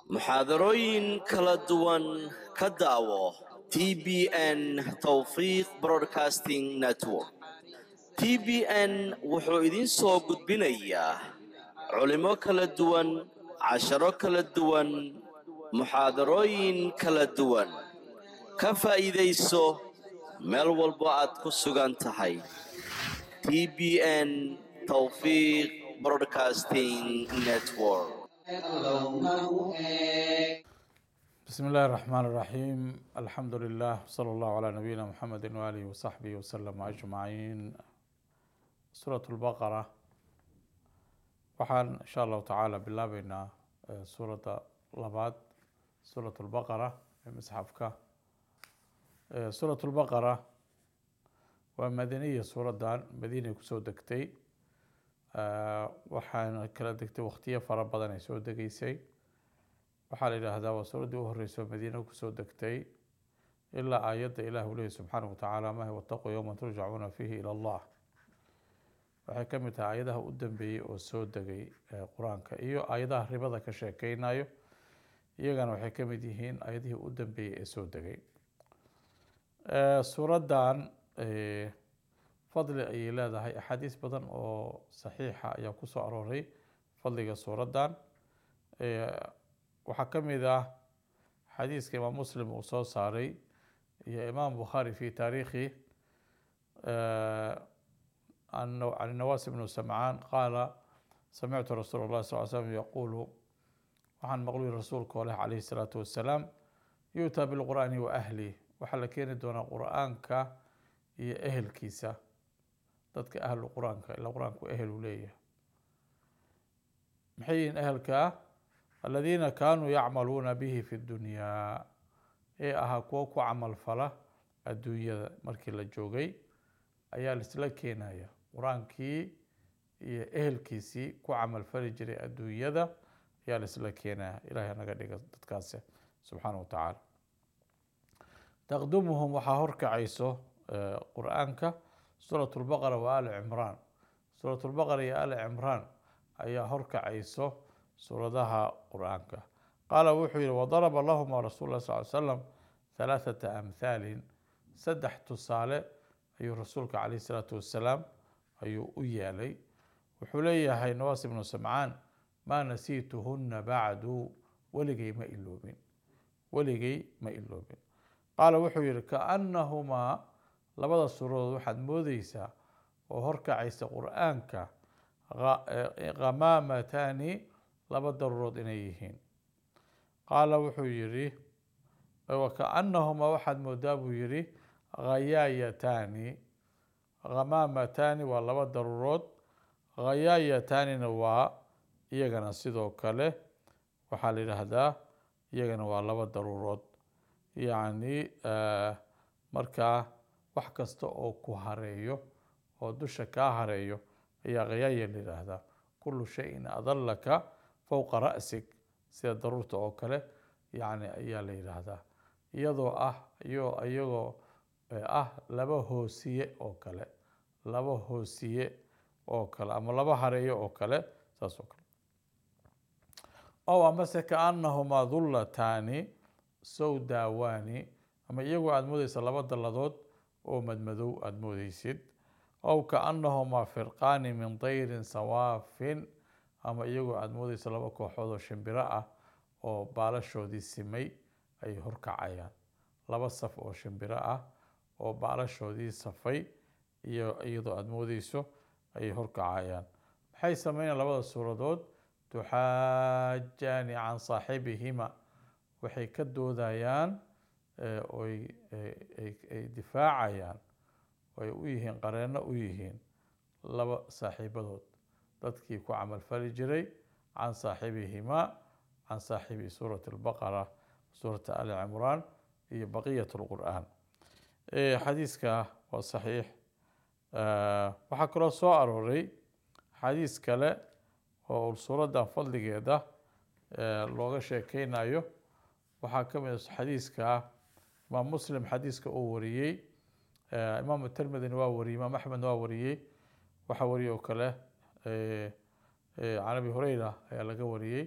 muxaadarooyin kala duwan ka daawo TBN Tawfiiq Broadcasting Network. TBN wuxuu idin soo gudbinayaa culimo kala duwan, casharo kala duwan, muxaadarooyin kala duwan. Ka faa'iidayso meel walbo aad ku sugan tahay. TBN Tawfiiq Broadcasting Network. بسم الله الرحمن الرحيم. الحمد لله صلى الله على نبينا محمد وآله وصحبه وسلم أجمعين. سورة البقرة وحان إن شاء الله تعالى بالله بينا سورة لباد سورة البقرة مصحفك. سورة البقرة ومدنية سورة دان مدينة كسو دكتي وحان كلا دكتي وقتية فربضان يسو دكيسي waxaa la yidhaahdaa waa suuraddii u horreysay oo madiina kusoo degtay ilaa aayadda ilaah uu leeyahy subxaanahu watacaala mahi wataquu yowman turjacuuna fiihi ila allah. waxay ka mid tahay aayadaha u dambeeyey oo soo degay qur-aanka iyo aayadaha ribada ka sheekeynayo iyagana waxay ka mid yihiin aayadihii u dambeeyey ee soo degay. suuraddan fadli ayay leedahay, axaadiis badan oo saxiixa ayaa kusoo arooray fadliga suuraddan. waxaa ka mid ah xadiiska imaam muslim uu soo saaray iyo imaam bukhaari fi taariikhi can nawaas ibnu samcaan qaala samictu rasuul اllahi sal l slm yaquulu waxaan maqluy rasuulka oleh calayhi الsalaatu wassalaam yu'taa bilqur'aani wa ahlih waxaa la keeni doonaa qur'aanka iyo ehelkiisa, dadka ahlu qur-aanka ilaa qur-aanku ehel uu leeyahay. maxay yihiin ehelka? aladiina kaanuu yacmaluuna bihi fi dunyaa ee ahaa kuwo ku camal fala adduunyada markii la joogay ayaa laisla keenaya. qur-aankii iyo ehelkiisii ku camal fali jiray adduunyada ayaa laisla keenaya. ilahay naga dhiga dadkaasi subxaana watacaala. taqdumuhum waxaa horkacayso qur-aanka suurat lbaqara wa ali cimraan. suurat lbaqara iyo ali cimraan ayaa horkacayso suuradaha qur-aanka. qaala wuxuu yihi wadaraba lahuma rasul lah sal slam halaaثata amhaalin, saddex tusaale ayuu rasuulka calayh isalaatu wassalaam ayuu u yeelay. wuxuu leeyahay nawaas ibnu samcaan maa nasiituhuna bacdu, weligay ma iloobin, weligay ma iloobin. qaala wuxuu yihi kaanahumaa, labada suuradood waxaad moodeysaa oo horkacaysa qur-aanka ghamaamataani, laba daruurood inay yihiin. qaala wuxuu yihi wakaanahumaa, waxaad moodaa buu yihi ghayaayataani, ghamaamataani waa laba daruurood, ghayaayataanina waa iyagana sidoo kale waxaa la yidhaahdaa iyagana waa laba daruurood. yacni markaa wax kasta oo ku hareeyo oo dusha kaa hareeyo ayaa ghayaaya la yidhaahdaa. kulu shayin adallaka fowqa ra'sig, sida daruurta oo kale yani ayaa la yidhaahdaa, iyagoo ah laba hoosiye oo kale, laba hoosiye oo kale ama laba hareeyo oo kale, saas oo kale. ow amase kaanahumaa dullataani sawdaawaani, ama iyagoo aada moodeysa laba dalladood oo madmadow aada moodeysid. ow kaanahumaa firqaani min dayrin sawaafin, ama iyagoo aada moodeysa laba kooxood oo shimbiro ah oo baalashoodii simay ay horkacayaan. laba saf oo shimbiro ah oo baalashoodii safay iyo iyadoo aada moodeyso ayay horkacayaan. maxay sameynayaan labada suuradood? tuxaajaani can saaxibihima, waxay ka doodayaan ay difaacayaan, ay u yihiin qareenno u yihiin laba saaxiibadood, dadkii ku camal fali jiray can saaxibihimaa, can saaxibi suurati albaqara, suurata ali cimraan iyo baqiyat lqur'aan. xadiiska waa saxiix. waxaa kaloo soo arooray xadiis kale oo suuraddan fadligeeda looga sheekeynayo. waxaa ka mid a xadiiska imaam muslim xadiiska uu wariyey, imaam tirmidina waa wariyey, imaam axmedna waa wariyey. waxaa wariyey oo kale can abi hureyra ayaa laga wariyey.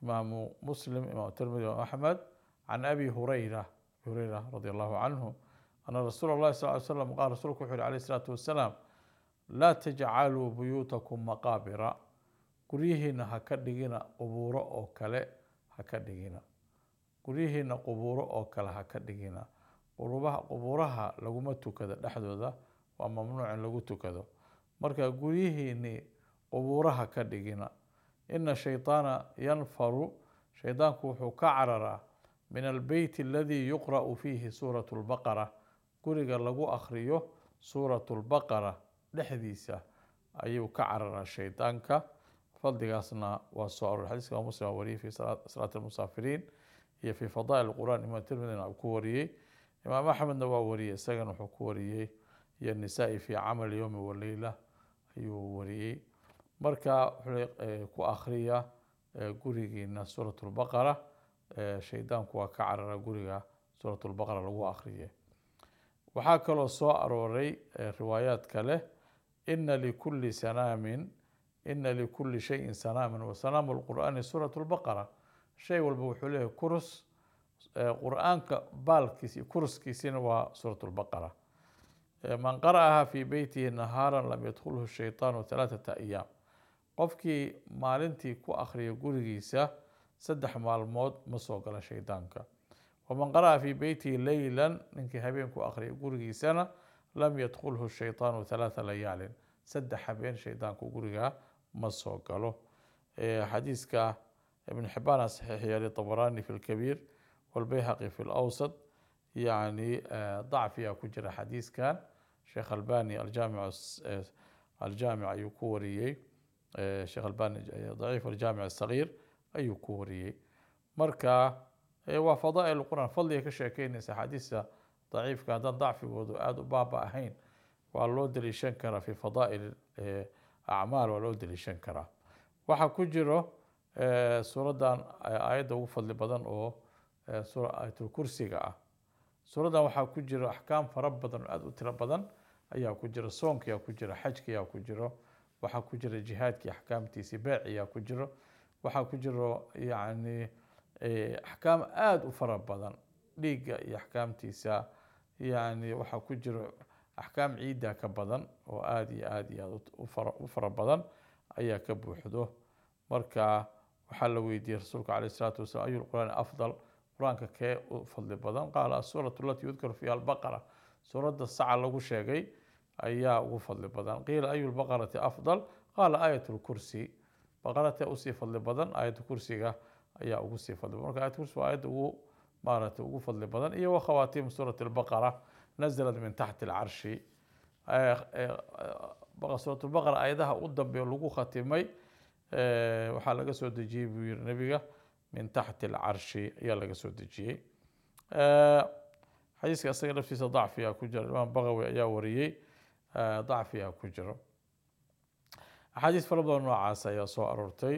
إمام مسلم إمام الترمذي وأحمد عن أبي هريرة رضي الله عنه أن رسول الله صلى الله عليه وسلم قال رسولك عليه الصلاة والسلام لا تجعلوا بيوتكم مقابر guryihiina ha ka dhigina qubuuro oo kale ha ka dhigina guryihiina qubuuro oo kale ha ka dhigina qubuuraha laguma tukado dhexdooda waa mamnuuc in lagu tukado marka guryihiini qubuuraha ka dhigina ina shayطaana yanfaru shaydaanku wuxuu ka cararaa min albeyt aladii yuqra'u fiihi suuraة اlbaqara guriga lagu akhriyo suuraة اlbaqara dhexdiisa ayuu ka cararaa shaydaanka fadligaasna waa soo aroray xadiiska muslim waa wariyey fi salaat almusaafiriin iyo fi fadaa'il qur'aan imaam tirmidina uu ku wariyey imaam axmedna waa wariyey isagana wuxuu ku wariyey iyo nisaa'i fi camal yowmi waleyla ayuu wariyey marka wuxuu ku akhriya gurigiina suurat lbaqara shaydaanku waa ka carara guriga suurat lbaqara lagu akhriye waxaa kaloo soo arooray riwaayaad kale ina likulli sanaamin ina likulli shayin sanaaman wasanaamu lqur'aani suurat lbaqara shay walba wuxuu leeyahay kurus qur'aanka baalkiisi kuruskiisina waa suurat lbaqara man qara'aha fii beytihi nahaaran lam yadkhulhu shayطaanu halaaثata ayaam qofkii maalintii ku akhriya gurigiisa 3 maalmood ma soo gala shaydaanka waman qara'a fii beytihi leylan ninkii habeen ku akhriya gurigiisana lam yadkhulhu shayطaanu 3 layaalin 3 habeen shaydaanku guriga ma soo galo xadiiska ibn xibaan saxiix yeelay طبراني في الكبير والبيهقي في الأوسط يعني ضعفيا ku jira xadiiskan sheekh albani الجامع ayuu ku wariyey sheekh albani ضعيف الجامع الصغير ayuu ku wariyey marka waa fadaa'il qur'aan fadliga ka sheekeynaysa xadiista daciifka haddaan dacfigoodu aada u baaba ahayn waa loo daliishan karaa fi fadaa'il acmaal waa loo daliishan karaa waxaa ku jiro suuraddan aayadda ugu fadli badan oo aayatulkursiga ah suuraddan waxaa ku jiro axkaam fara badan oo aada u tiro badan ayaa ku jiro soonkiyaa ku jiro xajkiyaa ku jiro waxaa ku jiro jihaadkii axkaamtiisii beeciyaa ku jiro waxaa ku jiro yacni axkaam aada u fara badan dhiigga iyo axkaamtiisa yani waxaa ku jiro axkaam ciidda ka badan oo aada iyo aada u fara badan ayaa ka buuxdo marka waxaa la weydiiyey rasuulka caleyh isalaatu wasalaam ayu lqur'aani afdal qur-aanka kee u fadli badan qaala asuuratu alatii yudkaru fiiha albaqara suuradda saca lagu sheegay ayaa ugu fadli badan qiila ayu lbaqarati afdal qaala aayat lkursi baqaratee usii fadli badan aayadda kursiga ayaa ugu sii fadli badan marka aayat kursi waa aayadda ugu maaragtay ugu fadli badan iyo wakhawaatiim suurati albaqara naزlat min taxti alcarshi suurat lbaqara aayadaha u dambeeyo lagu khatimay waxaa laga soo dejiyey buu yiri nebiga min taxti alcarshi ayaa laga soo dejiyey xadiiska isaga laftiisa dacfiyaa ku jira imaam bagawi ayaa wariyey dacfiyaa ku jiro axaadiis fara badan noocaas ayaa soo aroortay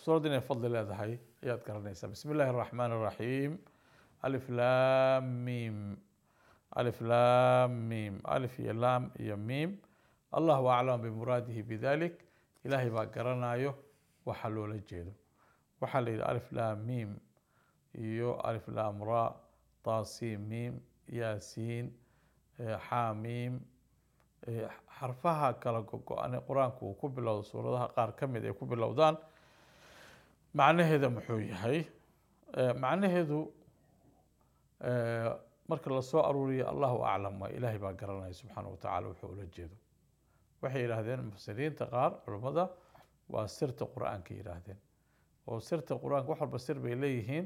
suuradda inay fadli leedahay ayaad garanaysaa bismi illaahi araxmaan araxiim alif laam miim alif laam miim alif iyo laam iyo miim allahu aclam bimuraadihi bidalik ilaahay baa garanayo waxa loola jeedo waxaa la yidhi alif laam miim iyo alif laam ra taasiim miim yaasiin xaamiim xarfaha kala go-go-an qur-aanku uu ku bilowdo suuradaha qaar ka mid ay ku bilowdaan macnaheeda muxuu yahay macnaheedu marka lasoo aruuriyo allahu aclam waa ilaahay baa garanaya subxaana wa tacala wuxuu ula jeedo waxay yidhaahdeen mufasiriinta qaar culummada waa sirta qur-aanka yidhaahdeen oo sirta qur-aanka wax walba sir bay leeyihiin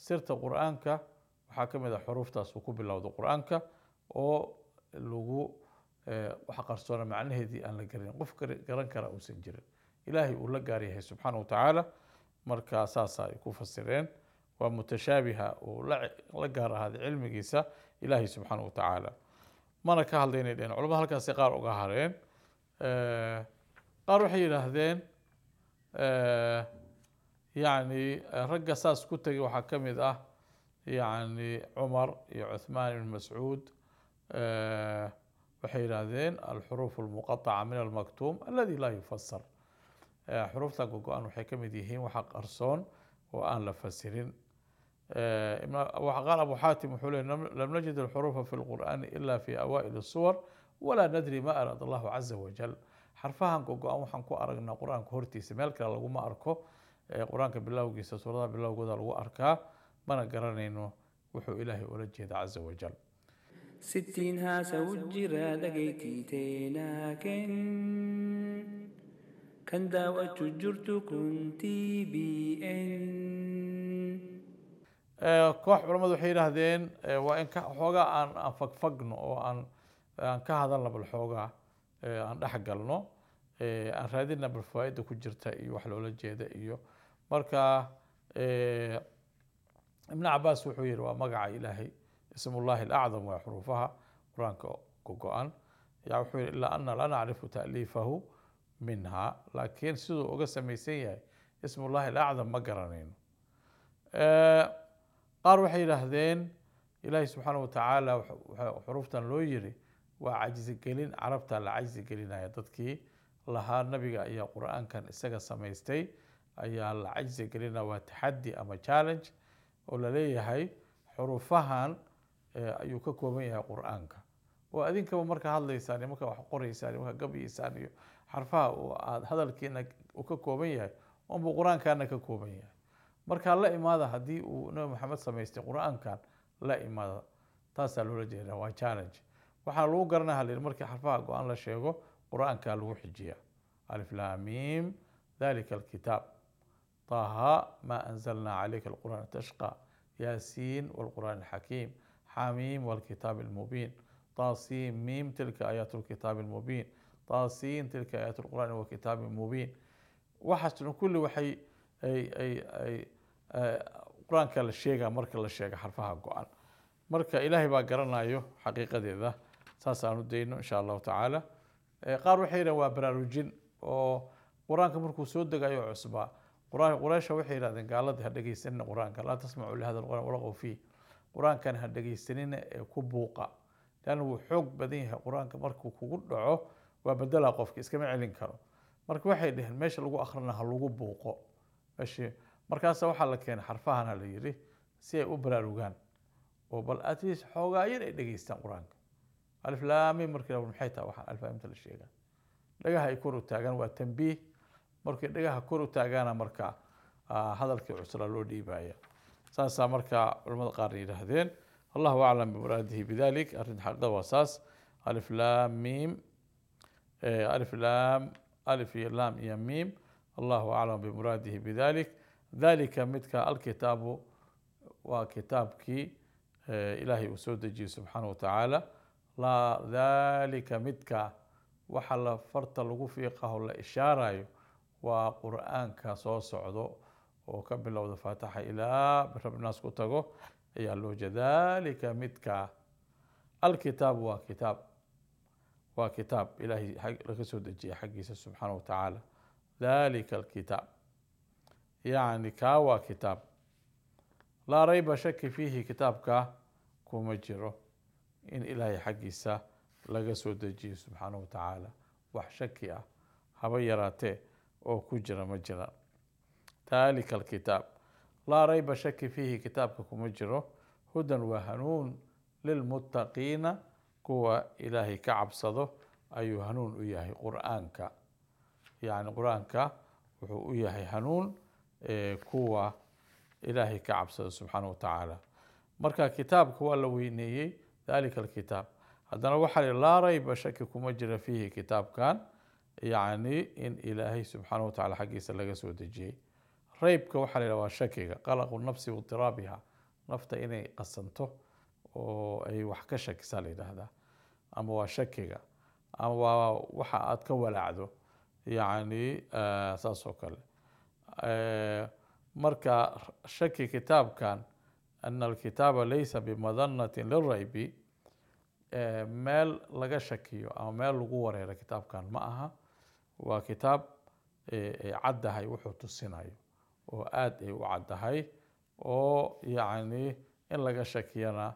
sirta qur-aanka waxaa ka mid ah xuruuftaas uu ku bilowdo qur-aanka oo lagu wax qarsoona macnaheedii aan la garanin qof garan kara uusan jirin ilaahay uu la gaar yahay subxaana wa tacaala marka saasa ay ku fasireen waa mutashaabiha uu la gaar ahaaday cilmigiisa ilaahay subxaana wa tacaala mana ka hadlaynay dheen culamada halkaasi qaar uga hareen qaar waxay yidhaahdeen yani ragga saas ku tegay waxaa ka mid ah yani cumar iyo cuthmaan ibn mascuud waxay yidhaahdeen alxuruuf almuqaطaca min almaktuum aladi laa yufasar حروف go-an waxay ka mid yihiin waxa qarsoon oo aan la fasirin وقال أبو حاتم وحوله لم نجد الحروف في القرآن إلا في أوائل الصور ولا ندري ما أراد الله عز وجل حرفها go-an waxaan ku aragnaa qur-aanka hortiisa meel kale laguma arko qur-aanka bilowgiisa suuradaha bilowgooda lagu arkaa mana garanayno wuxuu ilaahay ula jeeda caza wajal 60 هاسا وجرا لقيتي تيناكن كان داوة جرت كنتي بي ان koox culamadu waxay yidhaahdeen waa in xoogaa aan fagfagno oo aan ka hadalna bal xoogaa aan dhex galno aan raadina bal fawaaidda ku jirta iyo wax loola jeeda iyo marka ibn cabaas wuxuu yihi waa magaca ilaahay ismullahi alacdam waa xuruufaha qur-aanka go-an yaa wuxuu yihi ilaa ana la nacrifu ta'liifahu minha laakiin siduu uga samaysan yahay ismullahi alacdam ma garanayno qaar waxay yidhaahdeen ilaahay subxaana watacaala xuruftan loo yiri waa cajsigelin carabta la cajsi gelinaya dadkii lahaa nabiga ayaa qur-aankan isaga samaystay ayaa la cajsi gelinaya waa taxaddi ama challenge oo la leeyahay xurufahan ayuu ka kooban yahay qur-aanka oo adinkaba marka hadlaysaan marka wax qoraysaan marka gabaysaan iyo xarfaha aad hadalkiina uu ka kooban yahay unbuu qur-aankana ka kooban yahay marka la imaada haddii uu nabi maxamed samaystay qur-aankan la imaada taasaa loola jeeda waa challenge waxaa lagu garanaya halil markii xarfaha go-an la sheego qur-aanka lagu xijiya alif lam mim dalika alkitaab طه ما أنزلنا عليك القرآن تشقى ياسين والقرآن الحكيم حميم والكتاب المبين طاسيم ميم تلك آيات الكتاب المبين طاسين تلك آيات القرآن والكتاب المبين وحسن كل وحي أي قرآن كلا شيء مرك لا شيء حرفها قرآن مرك إلهي بقرنا أيه حقيقة ذا ساسانو دينو إن شاء الله تعالى قارو حيرا وبراروجين وقرآن كمركو سود دقايو عصبا قرآن وحي هذا قالت هدقي سنة قرآن لا تسمعوا لهذا القرآن ولغوا فيه قرآن كان هدقي سنين كبوقة لأنه حق بديها قرآن كمركو كقول وبدلها قفك إسكما علين كرو مركو وحي دهن ماشي لغو أخرناها لغو بوقو ماشي مركاسا waxaa la keenay xarfahana la yiri si ay u baraarugaan oo bal atis xoogaa yar ay dhageystaan quraanka alif lam mim markii maxay tahay waxa alif lam ta la sheegaa dhagaha ay kor u taagan waa tanbiih markii dhagaha kor u taagana marka hadalkii cusra loo dhiibaya saasa marka culimada qaar yiraahdeen Allahu a'lam bi muradihi bidalik arin xaqda wasaas alif lam mim alif lam alif lam ya mim Allahu a'lam bi muradihi bidalik ذلك متك الكتاب وكتابك إلهي أسودجي سبحانه وتعالى لا ذلك متك وحل فرط الغفيقه الإشارة وقرآن كصوص عضو وكبل لو فاتح إلى برب الناس كتغو يالوج ذلك متك الكتاب وكتاب إلهي لك سودجي حقي سبحانه وتعالى ذلك الكتاب يعني كاوا كتاب لا ريب شك فيه كتابك كومجره إن إلهي حقيسا لغا سودجي سبحانه وتعالى وحشكي هبيراته أو كجر مجرى ذلك الكتاب لا ريب شك فيه كتابك كومجره هدى وهنون للمتقين كوا إلهي كعب صده أي هنون إياهي قرآنك يعني قرآنك وحو إياهي هنون kuwa ilaahay ka cabsada subxaanahu watacaala marka kitaabka waa la weyneeyey dalika alkitaab haddana waxaa li laa rayba shaki kuma jira fiihi kitaabkan yacni in ilaahay subxaanahu watacaala xaggiisa laga soo dejiyey raybka waxaa la yidhaha waa shakiga qalaqu nafsi wadiraabiha nafta inay qasanto oo ay wax ka shakisaa la yidhaahdaa ama waa shakiga ama waa waxa aad ka walaacdo yacni saas oo kale مركا شكي كتاب كان أن الكتاب ليس بمظنة للريب مال لغا شكيو أو مال لغو ورير كتاب كان معها وكتاب عدها يوحو تسينايو وآد وعدها أو يعني إن لغا شكينا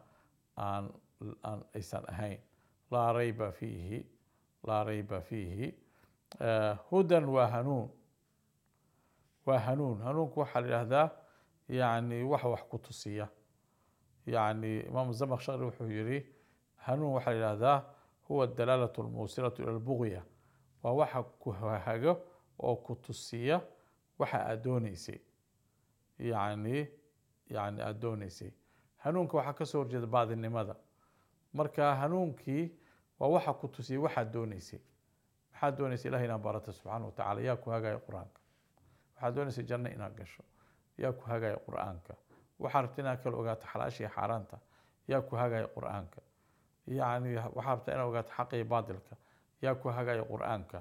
عن إيسان أهين لا ريب فيه هدى وهنون وهنون هنون كوحل هذا يعني وح كتسية يعني إمام الزمخشري وحيري هنون وحل هذا هو الدلالة الموصلة إلى البغية ووح كهاجة أو كتسية وح أدونيسي يعني أدونيسي هنونك وح كسور جد بعض النماذج مركا هنونكي ووح كتسي وح أدونيسي waxaad doonaysa ilahay inaa barato subxaana wa tacaala yaa ku hagaya qur-aanka waxaad doonaysa janno inaad gasho yaa ku hagaya qur-aanka waxaa rabta inaad kala ogaato xalaasha iyo xaaraanta yaa ku hagaya qur-aanka yacni waxaa rabta inaad ogaato xaqa iyo baadilka yaa ku hagaya qur-aanka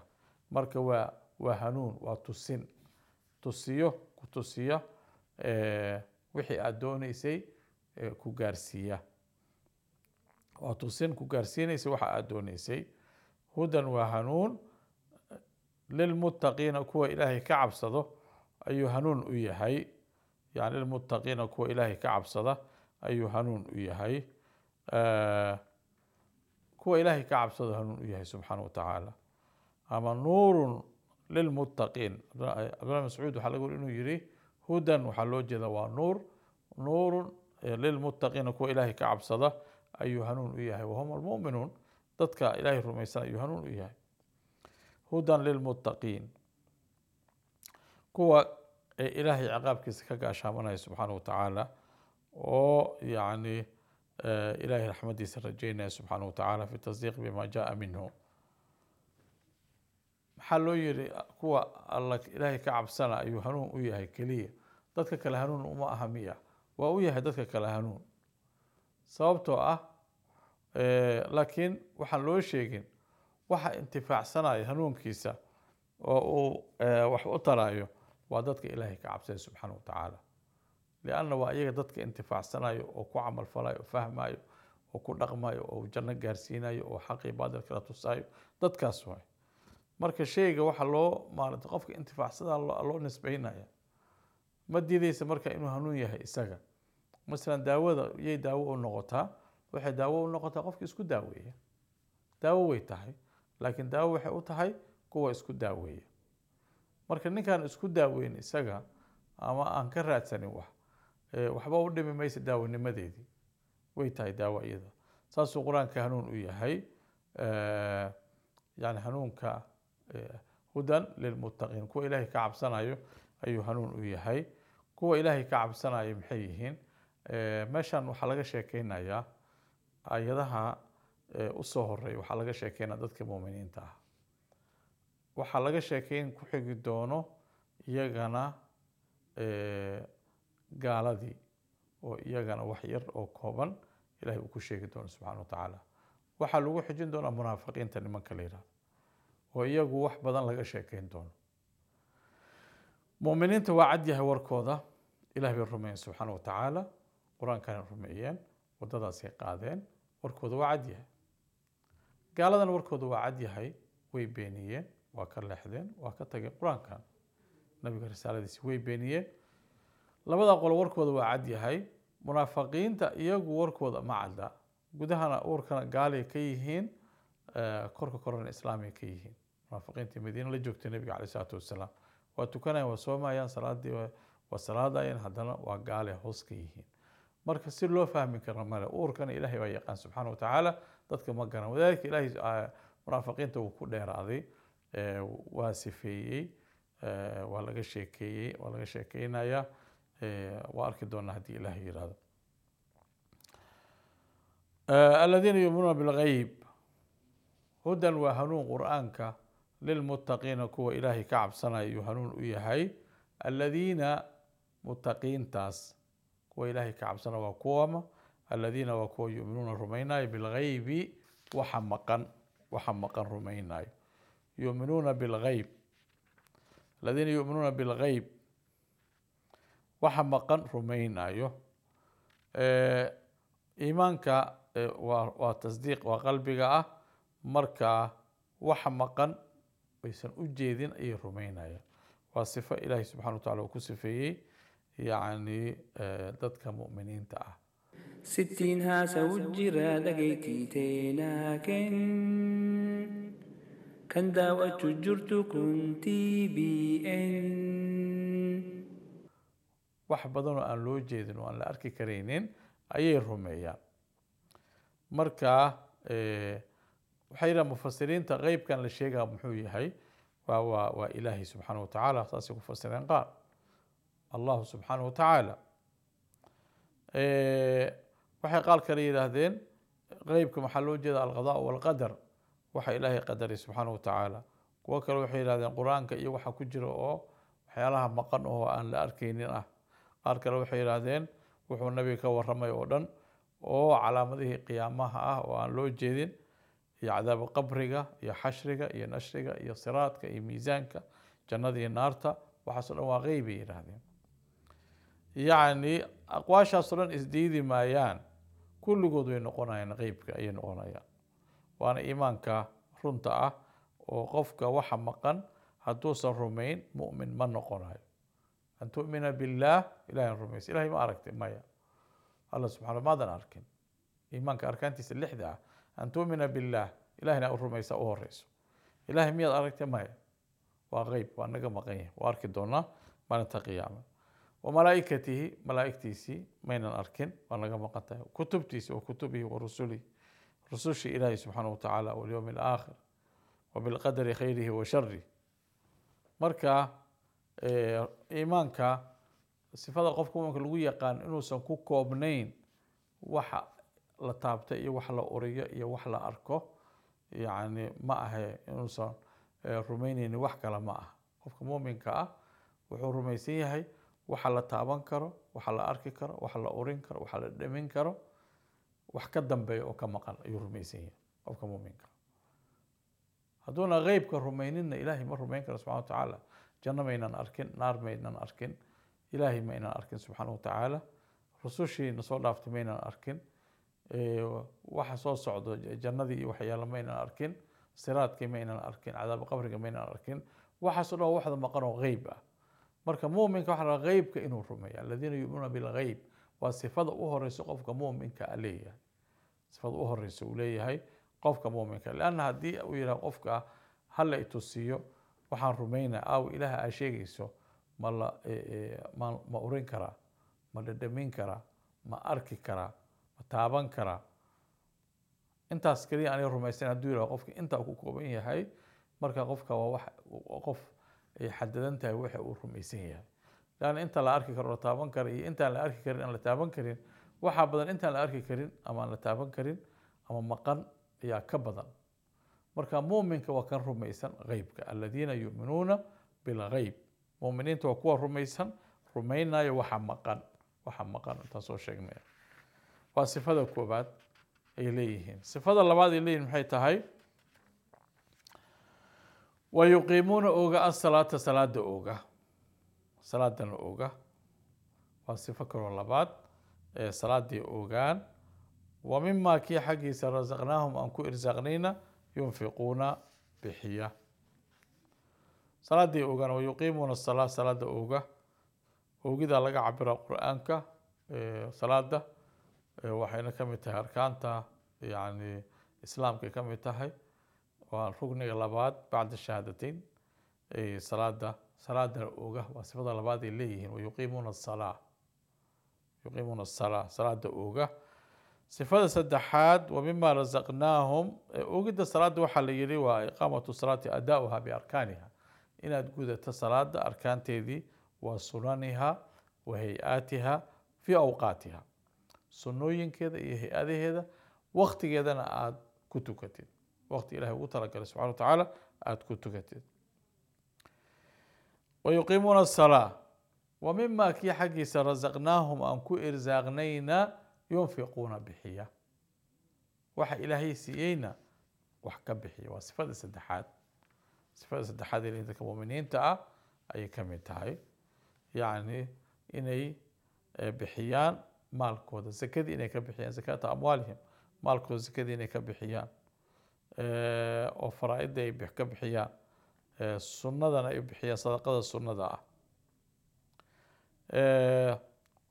marka waa hanuun waa tusin ku tusiya wixii aad doonaysay ku gaarsiiya waa tusin ku gaarsiinaysa waxa aad doonaysay هدى وهنون للمتقين كوا إلهي كعب صده أي هنون ويهي يعني للمتقين كوا إلهي كعب صده أي هنون ويهي كوا إلهي كعب صده هنون ويهي سبحانه وتعالى أما نور للمتقين عبد الله مسعود وحال يقول إنه يري هدى وحلو جدا نور للمتقين كوا إلهي كعب صده أي هنون ويهي وهم المؤمنون ضدك إلهي رميسان يهنون إياه هدى للمتقين كوا إلهي عقابك سكاك أشامنا سبحانه وتعالى ويعني إلهي رحمته سرجينا سبحانه وتعالى في التصديق بما جاء منه حلو يري كوا الله إلهي كعب سنة يهنون إياه كلية ضدك كالهنون وما أهمية وإياه ضدك كالهنون صوبته laakiin waxaan loo sheegin waxa intifaacsanaya hanuunkiisa oo uu wax u taraayo waa dadka ilaahay ka cabsaya subxaana wa tacaala lianna waa iyaga dadka intifaacsanayo oo ku camal falayo oo fahmayo oo ku dhaqmayo oo janno gaarsiinayo oo xaqii baadil kala tusaayo dadkaas waay marka shayga waxa loo maarata qofka intifaacsada loo nisbaynaya ma diidaysa marka inuu hanuun yahay isaga masalan daawada iyay daawo u noqotaa waxay daawo u noqotaa qofka isku daaweeya daawo way tahay laakiin daawo waxay u tahay kuwa isku daaweeya marka ninkaan isku daaweyn isaga ama aan ka raadsanin waxba u dhimi maysa daawanimadeedii way tahay daawo iyada saasuu qur-aanka hanuun u yahay yani hanuunka hudan lilmuttaqiin kuwa ilaahay ka cabsanayo ayuu hanuun u yahay kuwa ilaahay ka cabsanayo maxay yihiin meeshan waxaa laga sheekeynayaa ayadaha u soo horeeya waxaa laga sheekeynaa dadka muuminiinta ah waxaa laga sheekeyn ku xigi doono iyagana gaaladii oo iyagana wax yar oo kooban ilahay uu ku sheegi doono subxana wa tacaala waxaa lagu xijin doonaa munaafiqiinta nimanka la yidhahdo oo iyagu wax badan laga sheekeyn doono muuminiinta waa cad yahay warkooda ilahay bay rumeeyeen subxaana wa tacaala qur-aankana rumeeyeen waddadaasay qaadeen warkooda waa cad yahay gaaladana warkooda waa cad yahay way beeniyeen waa ka leexdeen waa ka tageen qur-aankan nabiga risaaladiisi way beeniyeen labada qolo warkooda waa cad yahay munaafiqiinta iyagu warkooda ma cadda gudahana uurkana gaalay ka yihiin korka korana islaamay ka yihiin munaafiqiintii madiina la joogtay nabiga caleyh salaatu wasalaam waa tukanayaan waa soomayaan salaadii waa salaadayeen haddana waa gaale hoos ka yihiin marka si loo fahmi karo male uurkana ilaahay baa yaqaan subxaana wa tacaala dadka ma garan wadaalika ilaahay munaafiqiinta wuu ku dheeraaday waa sifeeyey waa laga sheekeeyey waa laga sheekeynayaa waa arki doonaa haddii ilaahay yidhaahdo aladiina yuuminuuna bilgayb hudan waa hanuun qur'aanka lilmuttaqiina kuwa ilaahay ka cabsanaya ayuu hanuun u yahay aladiina muttaqiintaas kuwa ilaahay ka cabsana waa kuwama aladiina waa kuwa yuuminuuna rumaynayo bilgaybi waxa maqan rumaynayo yuuminuuna bilgayb aladiina yuuminuuna bilgayb waxa maqan rumaynayo iimaanka waa tasdiiq waa qalbiga ah marka waxa maqan aysan u jeedin ayay rumaynayaan waa sifo ilaahay subxana wa tacala uu ku sifeeyey يعني dadka mu'miniinta ah 60 هاسا وجرا دقيتي تيناكن كان داوة جرت كنتي بي ان wax badan oo aan loo jeedin oo aan la arki karaynin ayay rumeeyaan. marka waxay yidhahan mufasiriinta qeybkan la sheegaa muxuu yahay waa ilaahay subxaanahu watacaala saasay ku fasireen qaar allahu subxaanahu watacaala. waxay qaal kale yidhaahdeen qeybka maxaa loo jeeda alqadaa walqadar waxa ilaahay qadaray subxaanahu watacaala. kuwo kale waxay yidhahdeen qur-aanka iyo waxa ku jira oo waxyaalaha maqan oo aan la arkaynin ah. qaar kale waxay yidhaahdeen wuxuu nabiga ka warramay oo dhan oo calaamadihii qiyaamaha ah oo aan loo jeedin iyo cadaabu qabriga iyo xashriga iyo nashriga iyo siraadka iyo miisaanka jannada iyo naarta waxaasoo dhan waa qeyb bay yidhaahdeen. yacni aqwaashaasoo dhan isdiidi maayaan kulligood way noqonayaan qeybka ayay noqonayaan. waana iimaanka runta ah oo qofka waxa maqan hadduusan rumayn mu'min ma noqonayo. an tu'mina billaah ilahay rumaysa ilahay ma aragtay maya allah subxana maadan arkin iimaanka arkaantiisa lixda ah an tu'mina billaah ilahayna u rumaysa u horeyso. ilahay miyaad aragtay maya waa qeyb waa naga maqan yahay waa arki doonaa maalinta qiyaama. wamalaa'ikatihi malaa'igtiisii maynan arkin waa naga maqan tahay. kutubtiisi wa kutubihi wa rusulihi rusushii ilaahay subxaanahu watacaala walyowmi alaakhir wabilqadari khayrihi wa sharih. marka iimaanka sifada qofka muminka lagu yaqaan inuusan ku koobnayn waxa la taabta iyo wax la uriyo iyo wax la arko yacni ma ahe inuusan rumaynaynin wax kale ma aha. qofka muminka ah wuxuu rumaysan yahay waxa la taaban karo waxa la arki karo waxa la urin karo waxa la dhamin karo wax ka dambeeya oo ka maqan ayuu rumaysan yahay qofka muminka. hadduuna qeybka rumayninna ilaahay ma rumayn karo subxana watacaala. janno maynan arkin naar maynan arkin ilaahay maynan arkin subxaana watacaala. rusushiina soo dhaaftay maynan arkin waxa soo socdo jannadii iyo waxyaala maynan arkin siraadkii maynan arkin cadaab qabriga maynan arkin waxaasoo dhan waxda maqan oo qeyb ah. marka muminka waxa la rabaa qeybka inuu rumeeyo aladiina yu'minuuna bilgeyb waa sifada u horeysa qofka muminka a leeyahay sifada u horeysa uu leeyahay qofka muminka. lanna haddii uu yidhaha qofka hala itusiyo waxaan rumaynaa aaw ilaah aa sheegayso ma urin karaa ma dhadhamin karaa ma arki karaa ma taaban karaa intaas keliya aanay rumaysan hadduu yidhaha qofka intaa ku kooban yahay marka qofka waa qof ay xadadan tahay waxa uu rumaysan yahay. lanna inta la arki karo la taaban kara iyo intaan la arki karin aan la taaban karin waxaa badan intaan la arki karin ama aan la taaban karin ama maqan ayaa ka badan. marka muminka waa kan rumaysan qeybka aladiina yu'minuuna bilgeyb muminiinta waa kuwa rumaysan rumaynayo waxa maqan intaan soo sheegnay. waa sifada koobaad ay leeyihiin. sifada labaad ay leeyihin maxay tahay wayuqiimuuna oga asalaata salaada oga salaadana oga waa sifo kaloo labaad ee salaadii ogaan. wa mima kii xaggiisa rasaqnaahum aan ku irsaaqnayna yunfiquuna bixiya. salaadii ogaan wayuqiimuuna asalaa salaada oga ogidaa laga cabira qur-aanka salaada waxayna ka mid tahay arkaanta yani islaamkay ka mid tahay waa rugniga labaad bacda shahaadateyn. salaadana oga waa sifada labaad ay leeyihiin wayuqiimuuna asalaa salaada oga. sifada saddexaad wa mima rasaqnaahum ogidda salaada waxaa la yihi waa iqaamatu salaati adaauha biarkaaniha inaad gudato salaada arkaanteedii wa sunaniha wa hay-aatiha fii awqaatiha sunooyinkeeda iyo hay-adaheeda waktigeedana aada ku tukatid waqti ilahay ugu talagalay subxana watacaala aada ku tukatid. wayuqiimuuna asalaa wa mima kii xaggiisa rasaqnaahum aan ku irsaaqnayna yunfiquuna bixiya waxa ilaahay siiyeyna wax ka bixiya. waa sifada saddexaad ee dadka muminiinta ah ayay ka mid tahay yacni inay bixiyaan maalkooda zakadii inay ka bixiyaan zakaata amwaalihim maalkooda zakadii inay ka bixiyaan oo faraa-ida ay ka bixiyaan sunnadana ay bixiyaan sadaqada sunnada ah.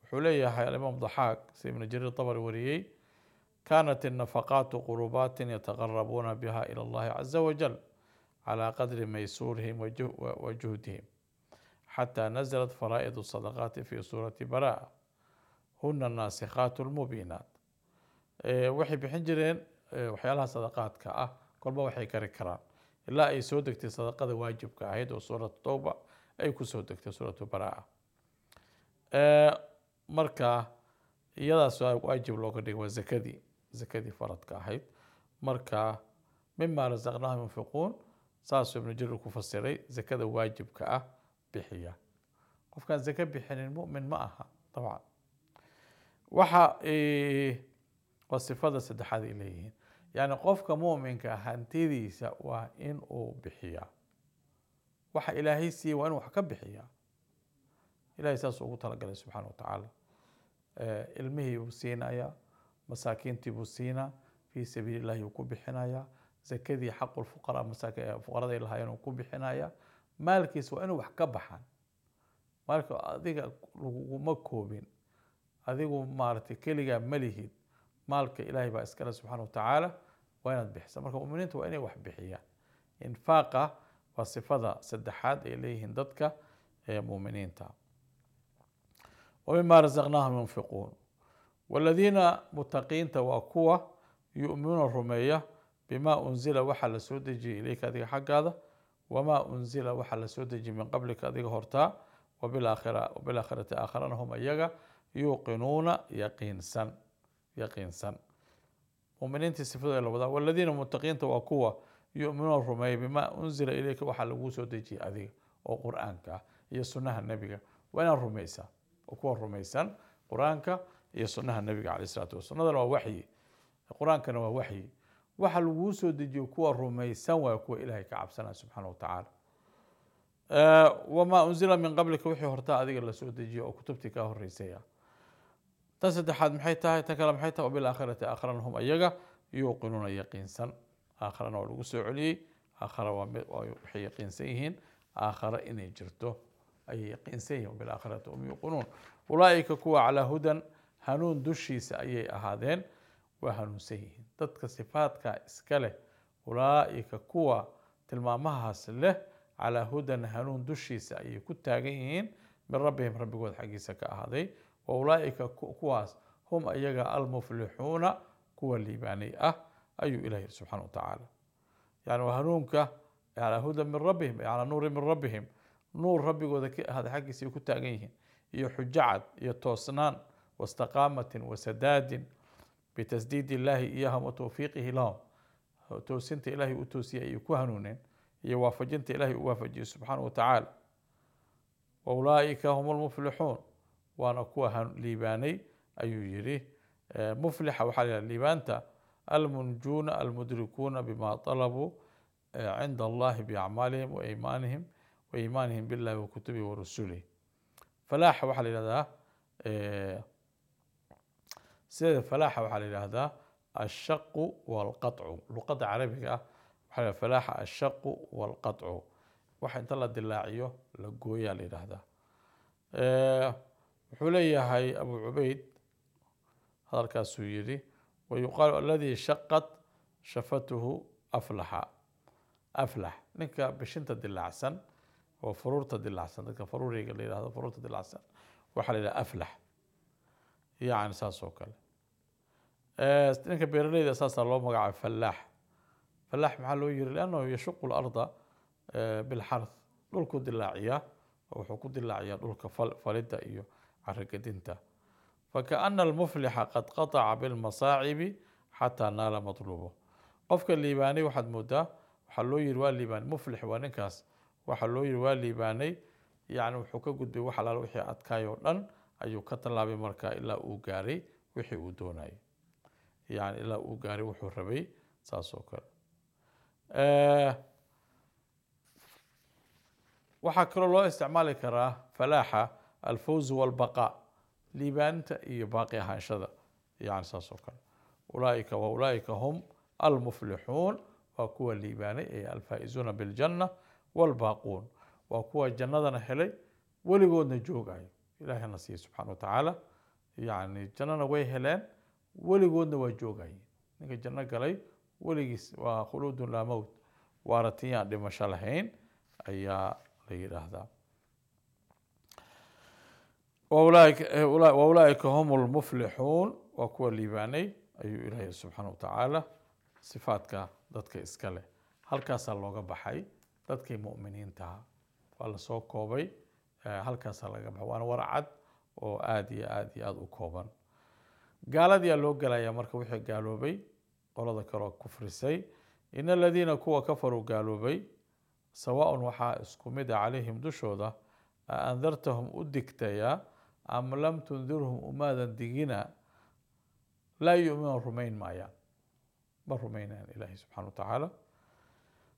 wuxuu leeyahay alimaam daxaaq si ibn jariir طabri wariyey kanat النafaqaatu qurubaati yataqarabuuna biha ilى اllahi caza wajal calى qadri maysuurihim wa juhdihim حتى نزلت فرائض الصدقات في سورة براءة هن الناسخات المبينات waxay bixin jireen waxyaalaha sadaqaadka ah kolba waxay kari karaan ilaa ay soo degtay sadaqada waajibka ahayd oo suuratu tawba ay ku soo degtay suuratu baraa marka iyadaas waajib looga dhigay waa zakadii faradka ahayd marka mima razaqnaahum yunfiquun saasuu ibnu jarir ku fasiray zakada waajibka ah bixiya qofkaan zaka bixinin mu'min ma aha dabcan waxa waa sifada saddexaad ay leeyihiin yani qofka mu'minka hantidiisa waa in uu bixiyaa waxa ilaahay siiyey waa in wax ka bixiyaa ilaahay saas ugu talagalay subxaana wa tacaala ilmihii buu siinayaa masaakiintii buu siinaa fii sabiili llahi uu ku bixinayaa zakadii xaqu lfuqaraa fuqarada ay lahaayeen uu ku bixinayaa maalkiisa waa inuu wax ka baxaan maalka adiga laguma koobin adigu maaragtay keligaa ma lihid maalka ilaahay baa iskale subxaana wa tacaala waa inaad bixisa marka muminiinta waa inay wax bixiyaan infaaqa waa sifada saddexaad ay leeyihiin dadka muminiinta ومما رزقناهم ينفقون والذين متقين توقوا يؤمنون الرمية بما أنزل وحل سودجي إليك هذه حق هذا وما أنزل وحل سودجي من قبلك هذه هرتا وبالآخرة آخرين هم أيها يوقنون يقين سن مؤمنين تستفيدوا إلى وضع والذين متقين توقوا يؤمنون الرمية بما أنزل إليك وحل سودجي هذه وقرآنك هي سنة النبي وين الرميسة وكون رميسان قرآنك هي سنة النبي عليه الصلاة والسلام هذا هو وحي القرآن كان هو وحي وحل وسو دجي كون رميسان ويكون إلهي كعبسنا سبحانه وتعالى وما أنزل من قبلك وحي هرتاء ذيك اللي سو دجي أو كتبتك الرئيسية تسد حد محيطها تكلم محيطها وبالآخرة آخرين هم أيجا يوقنون يقين سن آخرين والوسو علي آخر وحي يقين سيهن آخر إن يجرته أي يقين سيهم بالآخرة هم يوقنون أولئك كوا على هدى هنون دشيس أي أهادين وهنون سيهم تدك صفاتك إسكاله أولئك كوا تلمامها سله على هدى هنون دشيس أي كتاقين من ربهم ربي قد حقيسك أهادي وأولئك كواس هم أيها المفلحون كوا الليباني أي إلهي سبحانه وتعالى يعني وهنونك على هدى من ربهم على نور من ربهم نور ربي هذا حق سيكون تاجيه يحجعت يتوسنان واستقامة وسداد بتسديد الله إياهم وتوفيقه لهم توسنت إلهي وتوسي يكوهنون يوافجنت إلهي ووافجي سبحانه وتعالى وأولئك هم المفلحون وأنا كوهن ليباني أي يري مفلح وحال الليبانتا المنجون المدركون بما طلبوا عند الله بأعمالهم وإيمانهم بالله وكتبه ورسله فلاح وحل إلى ذا سيد فلاح وحل إلى ذا الشق والقطع لقطع عربية وحل فلاح الشق والقطع وحن طلع دلاعيه لقويا إلى ذا حليا هاي أبو عبيد هذا الكاسويري ويقال الذي شقت شفته أفلح نك بشنت دلاعسن وفرورة دلاعسن ذلك فروري قال لي هذا فرورة دلاعسن وحل إلى أفلح يعني أساس وكل نك بيرلي أساس الله مقع فلاح محله يجري لأنه يشق الأرض بالحرث دولك دلاعية أو حقود دلاعية دولك فلدة إيو عرقدينتا فكأن المفلح قد قطع بالمصاعب حتى نال مطلوبه قفك الليباني واحد مدة وحلو يروى الليباني مفلح ونكاس وحلو يروى الليباني يعني وحكا قد بوحلال وحي أتكايو لن أيو كتلا بمركا إلا أوغاري وحي أودوناي يعني إلا أوغاري وحو ربي ساسوكر وحكرا الله استعمالي كراه فلاحة الفوز والبقاء ليبانت إيو باقي هانشذا يعني ساسوكر وأولئك هم المفلحون وكوا الليباني أي الفائزون بالجنة والباقون وكوا الجنة هلي ولقود نجوغاي إلهي نسيه سبحانه وتعالى يعني الجنة ويهلين ولقود نوجوغاي نك الجنة قالي ولقيس وخلود لا موت وارتيان لمشالهين أي لير هذا وأولئك هم المفلحون وكوا ليباني أي إلهي سبحانه وتعالى صفاتك ضدك إسكاله هل كاس الله بحي ضدك مؤمنين تها والله سو كوبي هل كاس الله بحي وأنا ورعد وآدي كوبا قال دي اللو قال يا مركب وحي قالوا بي قال ذكروا كفر سي إن الذين كوا كفروا قالوا بي سواء وحا اسكمد عليهم دشوده أنذرتهم أدكتيا أم لم تنذرهم أمادا دقينا لا يؤمنون رمين مايا برمين إلهي سبحانه وتعالى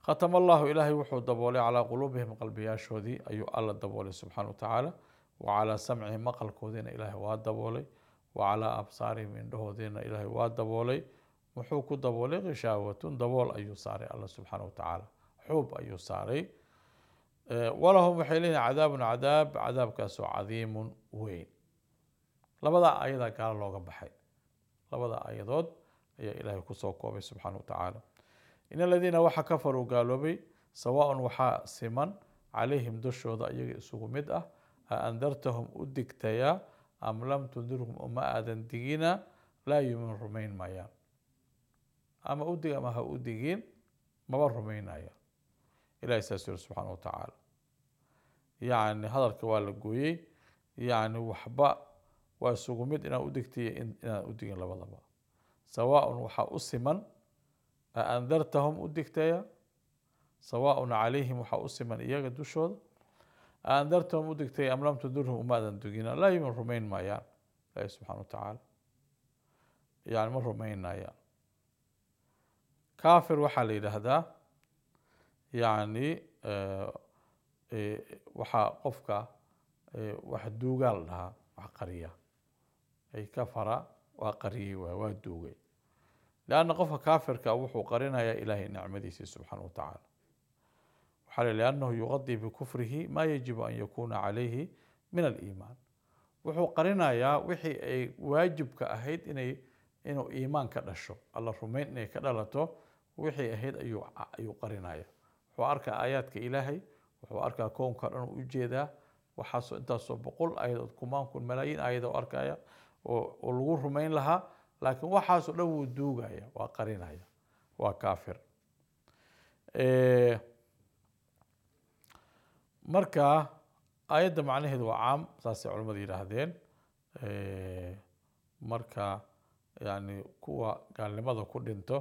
ختم الله إلهي وحو الدبولي على قلوبهم قلبي شودي أي الله الدبولي سبحانه وتعالى وعلى سمعهم مقل كودين إلهي وادبولي وعلى أبصارهم من دهودين إلهي وادبولي وحوك الدبولي غشاوة دبول أي صاري الله سبحانه وتعالى حب أي صاري ولهم وحيلين عذاب كاسو عظيم وين لبدا أيضا قال الله بحي لبدا أيضا يا إلهي كسوكو سبحانه وتعالى إن الذين وحا كفروا قالوا بي سواء وحا سمن عليهم دشو ذا يسوق مدأة أنذرتهم أدكتيا أم لم تنذرهم أما آذن دقينا لا يؤمن رمين مايا أما أدق ما هو أدقين ما رمين آيا إلهي ساسر سبحانه وتعالى يعني هذا الكوال قوي يعني وحبا وسقمت إن أدكتي إن أدقين لبضبا سواء وحا أسمن أنذرتهم أدكتيا سواء عليهم وحا أسمن إياك دوشود أنذرتهم أدكتيا أم لم تنذرهم ماذا دقينا لا يمن رمين ما يعني الله سبحانه وتعالى يعني من رمين يعني كافر وحا هذا يعني waxaa qofka wax duugaal dhahaa wax qariya ay kafara waa qariyey waa duugay لأن qofka kaafirka wuxuu qarinayaa ilaahay nicmadiisa subxaanahu wa tacaala waxaa لأنه يغطي بكفره ما يجب أن يكون عليه من الإيمان wuxuu qarinayaa wixii ay waajibka ahayd inuu iimaan ka dhasho alla rumayn inay ka dhalato wixii ahayd ayuu qarinaya wuxuu arkaa aayaadka ilaahay wuxuu arkaa koonka dhan u jeedaa waxaasoo intaasoo boqol aayadood kumaan kun malaayiin aayadoo arkaya oo lagu rumayn lahaa laakiin waxaasoo dhan wuu duugaya waa qarinaya waa kaafir marka aayadda macnaheedu waa caam saasay culimmadu yidhaahdeen marka yani kuwa gaalnimada ku dhinto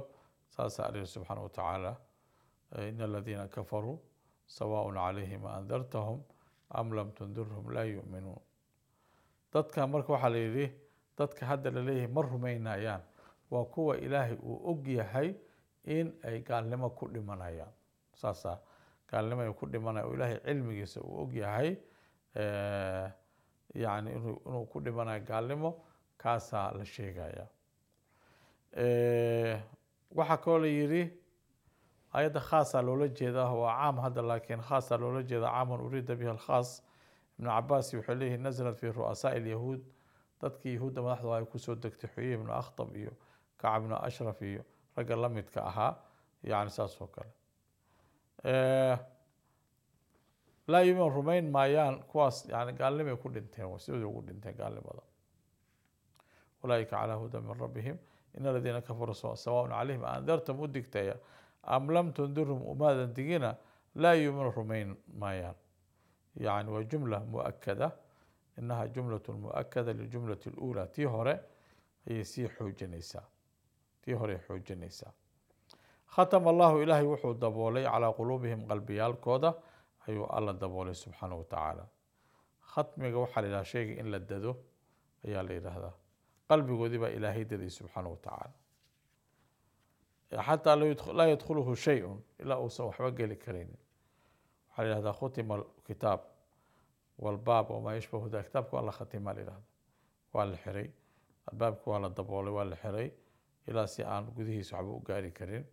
saasaa alihi subxaana wa tacaala in aladiina kafaruu سواء عليهم أنذرتهم أم لم تنذرهم لا يؤمنون dadka marka waxa la yiri dadka hadda la leeyahay mar rumaynayaan waa kuwa ilaahay uu og yahay in ay gaalnimo ku dhimanayaan saasa gaalnimo ay ku dhimanayaan oo ilaahay cilmigiisa uu og yahay yani inuu ku dhimanayo gaalnimo kaasa la sheegaya waxa kale la yiri آيات خاصة لولا جيدا هو عام هذا لكن خاصة لولا جيدا عام أريد به الخاص ابن عباس يحليه نزلت في رؤساء اليهود تدك يهود ما نحضر يكسود دكتحويه من أخطب إيو كعب بن أشرف إيو رجل لم يتكأها يعني ساس وكلا لا يمين رومين مايان كواس يعني قال لهم يكون دنتين وسيود يقول دنتين قال لهم هذا أولئك على هدى من ربهم إن الذين كفروا سواء عليهم أنذرتم ودكتيا أم لم تنذرهم وماذا تجينا لا يؤمن رمين مايان يعني وجملة مؤكدة إنها جملة مؤكدة للجملة الأولى تيهوري هي سي حوجنيسا تيهوري حوجنيسا ختم الله إلهي وحو دبولي على قلوبهم قلبيال كودا أيو الله دبولي سبحانه وتعالى ختم وحل إلى شيء إن لددو أيا لي هذا قلبي قدب إلهي ددي سبحانه وتعالى حتى لا يدخله شيء إلا أوسع وحبق لكرين على هذا ختم الكتاب والباب وما يشبه ذا كتابك والله ختم لهذا والحري الباب والله الضبولي والحري إلى سيان قذيه سحبه قاري كرين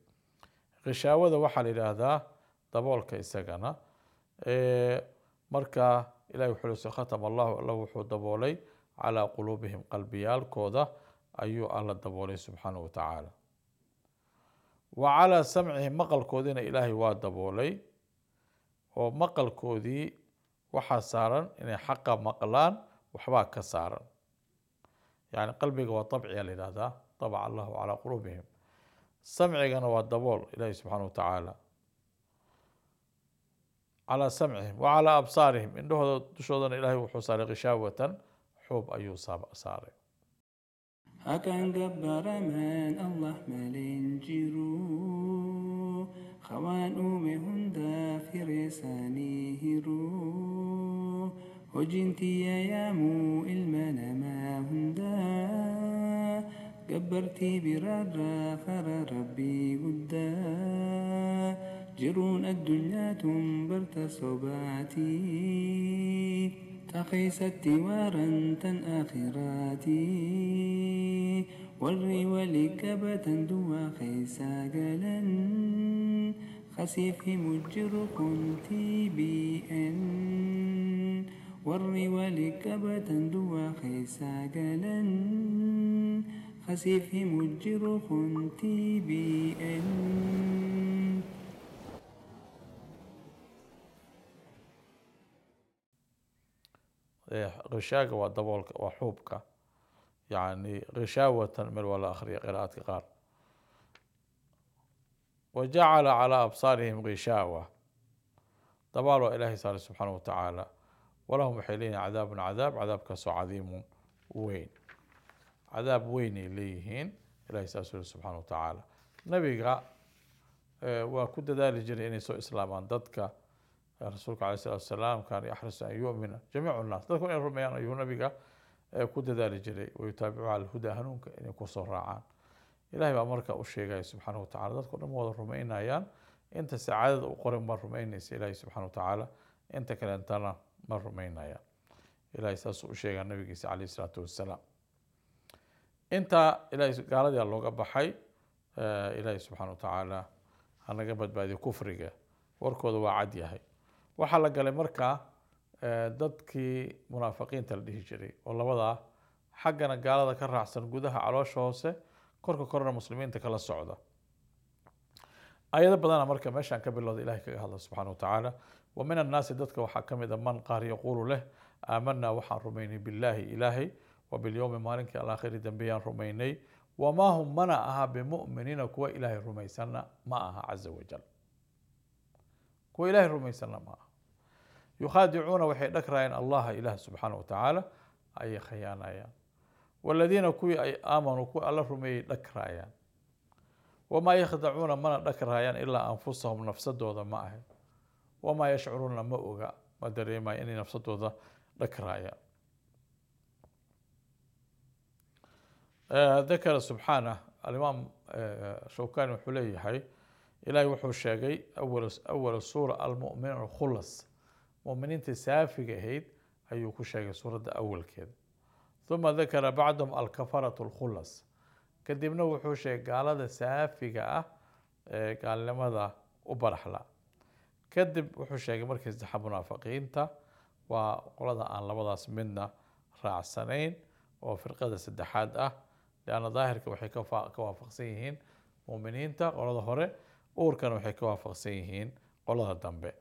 غشاوة وحل إلى هذا ضبولك إساقنا مركا إلى يحلس ختم الله وحو الضبولي على قلوبهم قلبيال كودا أيو الله الضبولي سبحانه وتعالى وعلى سمعهم مقل كودين إلهي وادبولي ومقل كودي وحسارا إن حق مقلان waxbaa ka saaran yani qalbiga waa dabciya la yidhahdaa طبع الله على قلوبهم samcigana waa dabool ilaahi subxaana wa tacaala calaa samcihim wa calaa absaarihim indhahooda dushoodana ilaahay wuxuu saaray kishaawatan xuub ayuu saaray akan gabbaraman allah malenjiru khawaan uume hunda fireesanihiru hojintiyayamu ilmanamaa hunda gabbartii birarraa fara rabbii guddaa jiruun addunyaatun barta sobaatii takeeysatti waarantan aakhiraatii warri wali qabatan duwaa keeysaa galan khasiif himu jiru kun TBN warri wali qabatan duwaa keeysaa galan khasiif himu jiru kun TBN غشاقة ودبولك وحوبك يعني غشاوة من ولا أخري قراءات قار وجعل على أبصارهم غشاوة دبالوا إلهي صار سبحانه وتعالى ولهم حيلين عذاب كسو عظيم وين عذاب وين ليهين إلهي صار سبحانه وتعالى نبيك وكد ذلك جري إني سو إسلاما ضدك رسولك عليه الصلاة والسلام كان يحرص أن يؤمن جميع الناس تكون الرميان أيها نبيك كد ذلك جري ويتابعوا على الهدى هنونك إن يكون صراعان إلهي بأمرك أشياء سبحانه وتعالى تكون موضى الرميين أيان أنت سعادة وقرب من الرميين إلهي سبحانه وتعالى أنت كنتنا من الرميين أيان إلهي ساسو أشياء النبي عليه الصلاة والسلام أنت إلهي قال دي الله قبحي إلهي سبحانه وتعالى أنا قبت بعد كفرك وركض وعد يهي waxaa la galay markaa dadkii munaafiqiinta la dhihi jiray oo labadaa xaggana gaalada ka raacsan gudaha caloosha hoose korka korna muslimiinta kala socda ayado badana marka meeshaan ka bilowda ilahay kaga hadla subxaana watacaala wa min annaasi dadka waxaa ka mid a man qaar yaquulu leh aamanaa waxaan rumaynay billaahi ilaahay wa bilyowmi maalinkii alaakhiri dambeyaan rumaynay wamaa hum mana aha bimu'miniina kuwa ilaahay rumaysanna ma aha caza wajal kuwa ilaahay rumaysanna ma aha يخادعون وحي دكراين الله إله سبحانه وتعالى أي خيانايا والذين كوي أي آمنوا كوي الله رمي دكرايان وما يخدعون من دكرايان إلا أنفسهم نفسدوا ذا معه وما يشعرون ما أوغا ما دري ما إني نفسدوا ذا دكرايان ذكر سبحانه الإمام شوكاني وحلي حي إلهي وحو الشاقي أول السورة المؤمن الخلص مؤمنين تسافق هيد أيو كشاقي سورة أول كده ثم ذكر بعدهم الكفرة الخلص كدبنا وحو الشاقي قال هذا سافق قال لماذا أبرحلا كدب وحو الشاقي مركز دحا منافقين تا وقال هذا أن لماذا منا راع السنين وفرقة سدحاد لأن ظاهر وحي كوافق سيهين مؤمنين تا قال هذا هوري أور كانوا وحي كوافق سيهين قال هذا دنبه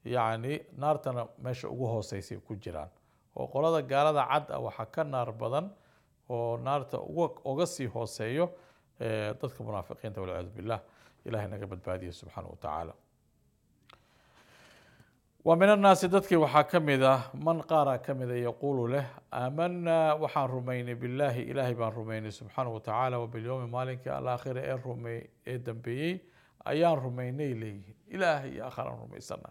يعني نارتنا meesha ugu hooseysay ku jiraan oo qolada gaalada cad ah waxa ka naar badan oo naarta uga sii hooseeyo dadka munaafiqiinta wal aad billah ilaahay naga badbaadiyo subhanahu wa ta'ala wa min an-nas dadki waxa kamida man qaara kamida yaqulu leh amanna waxaan rumaynay billahi ilaahay baan rumaynay subhanahu wa ta'ala wa bil yawmi maalinka al-aakhir rumay dambeeyay ayaan rumaynay leeyahay ilaahay aakharan rumaysana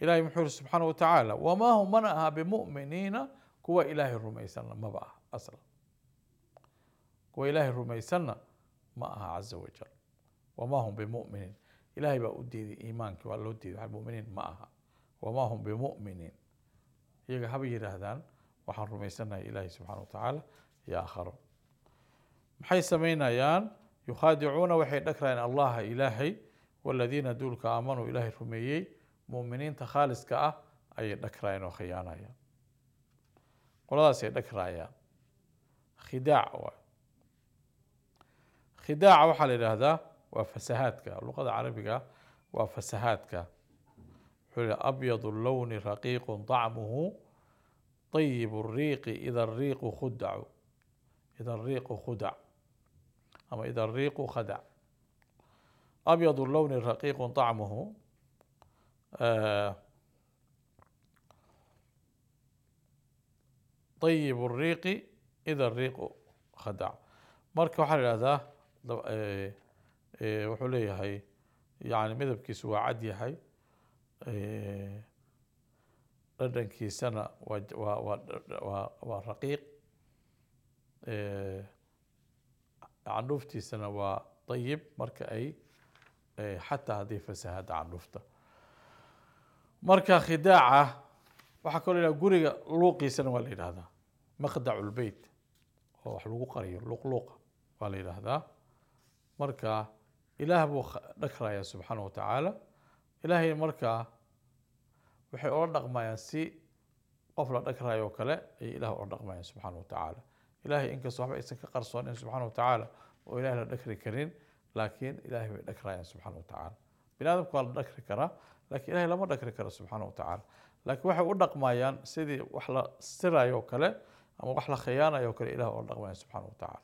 إلهي محور سبحانه وتعالى وما هم منها بمؤمنين كوا إلهي الرميسنا ما بقى أصلا كوا إلهي الرميسنا معها عز وجل وما هم بمؤمنين إلهي بقى أدي إيمانك ولا أدي المؤمنين معها وما هم بمؤمنين يجي حبي هذان وحن رميسنا إلهي سبحانه وتعالى يا آخر محي سمينا يان يخادعون وحي ذكرين الله إلهي والذين دولك آمنوا إلهي الرميي مؤمنين تخالص كأ أي دكراين وخيانة يا قل هذا دكرايا خداع خداع وحل هذا وفسهاتك اللغة العربية وفسهاتك حل أبيض اللون رقيق طعمه طيب الريق إذا الريق خدع، إذا الريق خدع، أما إذا الريق خدع. أبيض اللون رقيق طعمه، طيب الريق إذا الريق خدع. marka waxaa la yidhahdaa wuxuu leeyahay yani midabkiisu waa cad yahay, dhadhankiisana waa raqiiq, candhuuftiisana waa طيب marka ay xataa haddii fasahada candhuufta. marka khidaaca waxaa kaloo yidhahda guriga luuqiisana waa la yidhahdaa maqdacu lbeyt oo wax lagu qariyo luqluuqa waa la yidhaahdaa. marka ilaah buu dhagrayaa subxaana wa tacaala. ilaahay markaa waxay ola dhaqmayaan si qof la dhagrayo oo kale ayay ilaah ola dhaqmayaan subxaana wa tacaala. ilaahay inkastoo waxba aysan ka qarsoonin subxaana wa tacaala oo ilaah la dhagri karin, laakiin ilaahay bay dhagrayaan subxaana wa tacaala. bini aadamku waa la dhagri karaa, laakiin ilahay lama dhagri karo subxaana wa tacaala. laakiin waxay u dhaqmayaan sidii wax la sirayo oo kale ama wax la khiyaanayo oo kale ilaah ola dhaqmayaan subxaana wa tacaala.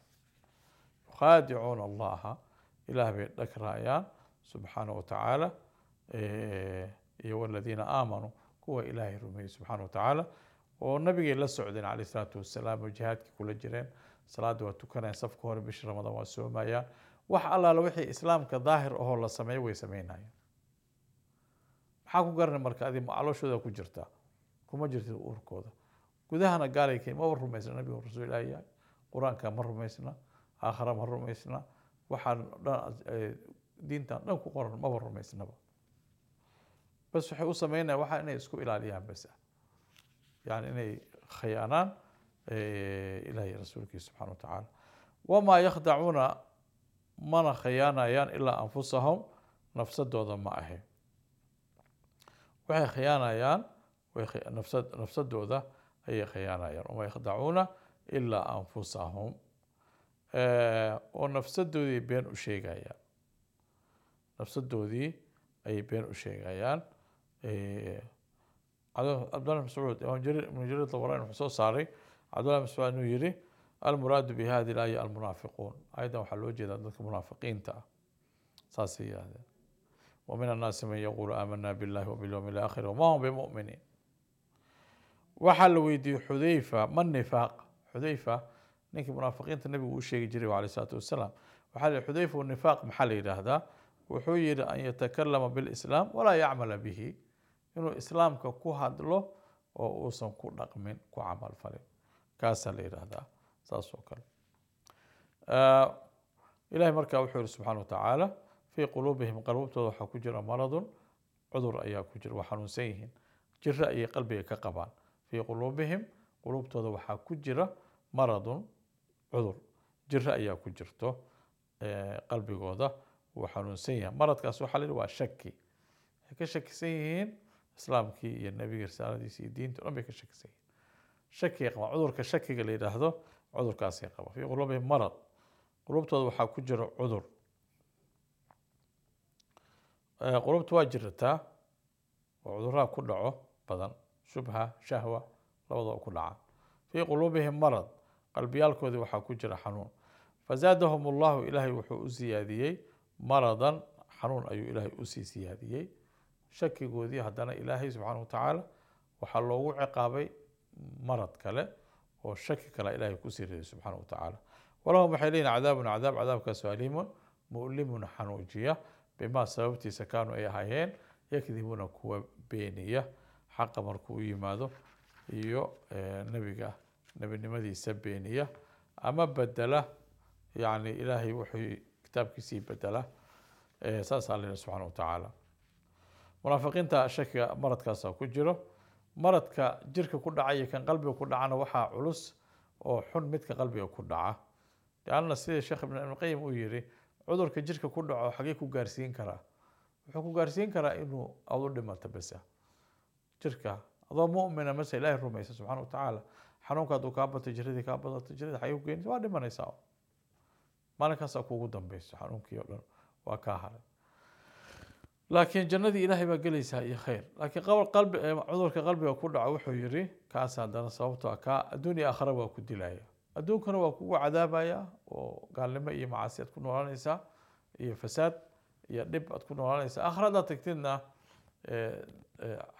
يخادعون الله إله بذكريان سبحانه وتعالى والذين آمنوا كوا إله رمي سبحانه وتعالى. والنبي الله السعودين عليه الصلاة والسلام وجهاد كل جرين صلاة وتكنا صفكه بشر رمضان وسومايا وح الله لوحي إسلام كظاهر أهو الله سمعي ويسمعنا. حاكو قرن مركزي معلو شو ذا كجرتا كم جرت الأور كذا كذا أنا قال لك ما ورهم مثل النبي والرسول الله قرآن كان مر مثلنا آخر مرة ميسنا وحن دين تان نو قرن ما مرة ميسنا بس وحي وسمينا وحن إني اسكو إلى عليها بس يعني إني خيانان إلهي رسولك سبحانه وتعالى. وما يخدعون من خيانا يان إلا أنفسهم نفس الدوذا معه وحي خيانا يان نفس الدوذا هي خيانا يان وما يخدعون إلا أنفسهم oo nafsadoodii been u sheegayaan, nafsadoodii ayay been u sheegayaan. cabdullah mascuud imaam ibn jarir tabarani wuxuu soo saaray cabdullah mascuud inuu yidhi almuraadu bi hadi laaya almunaafiquun, ayadan waxaa loo jeedaa dadka munaafiqiinta ah, saasay yidhahdeen. wa min annaasi man yaquulu aamanaa billahi wa bilyawmi alaakhir wama hum bimuminiin. waxaa la weydiiyey xudayfa ma nifaaq, xudayfa ninkii munaafiqiinta nabigu uu sheegi jiray calayhi salaatu wasalaam waxaa la xudayfa nifaaq maxaa la yidhaahdaa? wuxuu yidhi an yatakalama bilislaam walaa yacmala bihi, inuu islaamka ku hadlo oo uusan ku dhaqmin ku camal falin, kaasaa la yidhaahdaa. saas oo kale ilahay markaa wuxuu yihi subxaana wa tacaala fii quluubihim qalbubtooda waxaa ku jira maradun cudur ayaa ku jira, waa xanuunsan yihiin, jiro ayay qalbiga ka qabaan. fii quluubihim quluubtooda waxaa ku jira maradun cudur, jiro ayaa ku jirto qalbigooda wuu xanuunsan yahay. maradkaas waxaa la yidhi waa shaki, waxay ka shakisan yihiin islaamkii iyo nebiga risaaladiisa iyo diinta o dhan bay ka shakisan yihiin, shakigay qabaan. cudurka shakiga la yidhaahdo cudurkaasay qabaan. fii quluubihim marad, qulubtooda waxaa ku jira cudur. qulubta waa jirataa oo cuduraha ku dhaco badan, shubha shahwa labadaba ku dhacaan. fii quluubihim marad, qalbiyaalkoodii waxaa ku jira xanuun. fazaadahum allahu, ilaahay wuxuu u siyaadiyey maradan, xanuun ayuu ilaahay usii siyaadiyey. shakigoodii haddana ilaahay subxaana wa tacaala waxaa loogu ciqaabay marad kale oo shaki kale ilaahay kusii riday subxaana wa tacaala. walahum waxay leeyihin cadaabun cadaab, cadaabkaasoo aliimun mu'limun xanuujiya bimaa sababtiisa kaanuu ay ahaayeen yakdibuuna kuwa beeniya xaqa markuu u yimaado iyo nebiga nebinimadiisa beeniya ama bedela, yani ilaahay wuxuu kitaabkiisii bedela. saasaa la yidhi subxaana wa tacaala. munaafiqiinta shakiga maradkaasa ku jiro. maradka jirka ku dhaca iyo kan qalbiga ku dhacana waxaa culus oo xun midka qalbiga ku dhaca. lianna sida sheekh ibn qayim uu yidhi cudurka jirka ku dhaco xagee ku gaarsiin karaa? wuxuu ku gaarsiin karaa inuu aad u dhimato besa jirka adoo mu'mina mase ilaahay rumaysa subxaana wa tacaala. xanuunka hadduu kaa bato jiradii kaa badato jirada xagee ku geenaysa? waa dhimanaysaa maalinkaasaa kuugu dambeyso, xanuunkii oo dhan waa kaa haray. laakiin jannadii ilaahay baa gelaysaa iyo khayr laakiin cudurka qalbiga ku dhaco wuxuu yidhi kaas haddana sababtoo ah kaa adduun iyo aakhira waa ku dilaya adduunkana waa kugu cadaabaya oo gaalnimo iyo macaasi aad ku noolanaysaa iyo fasaad iyo dhib aad ku noolanaysaa aakhira haddaad tagtidna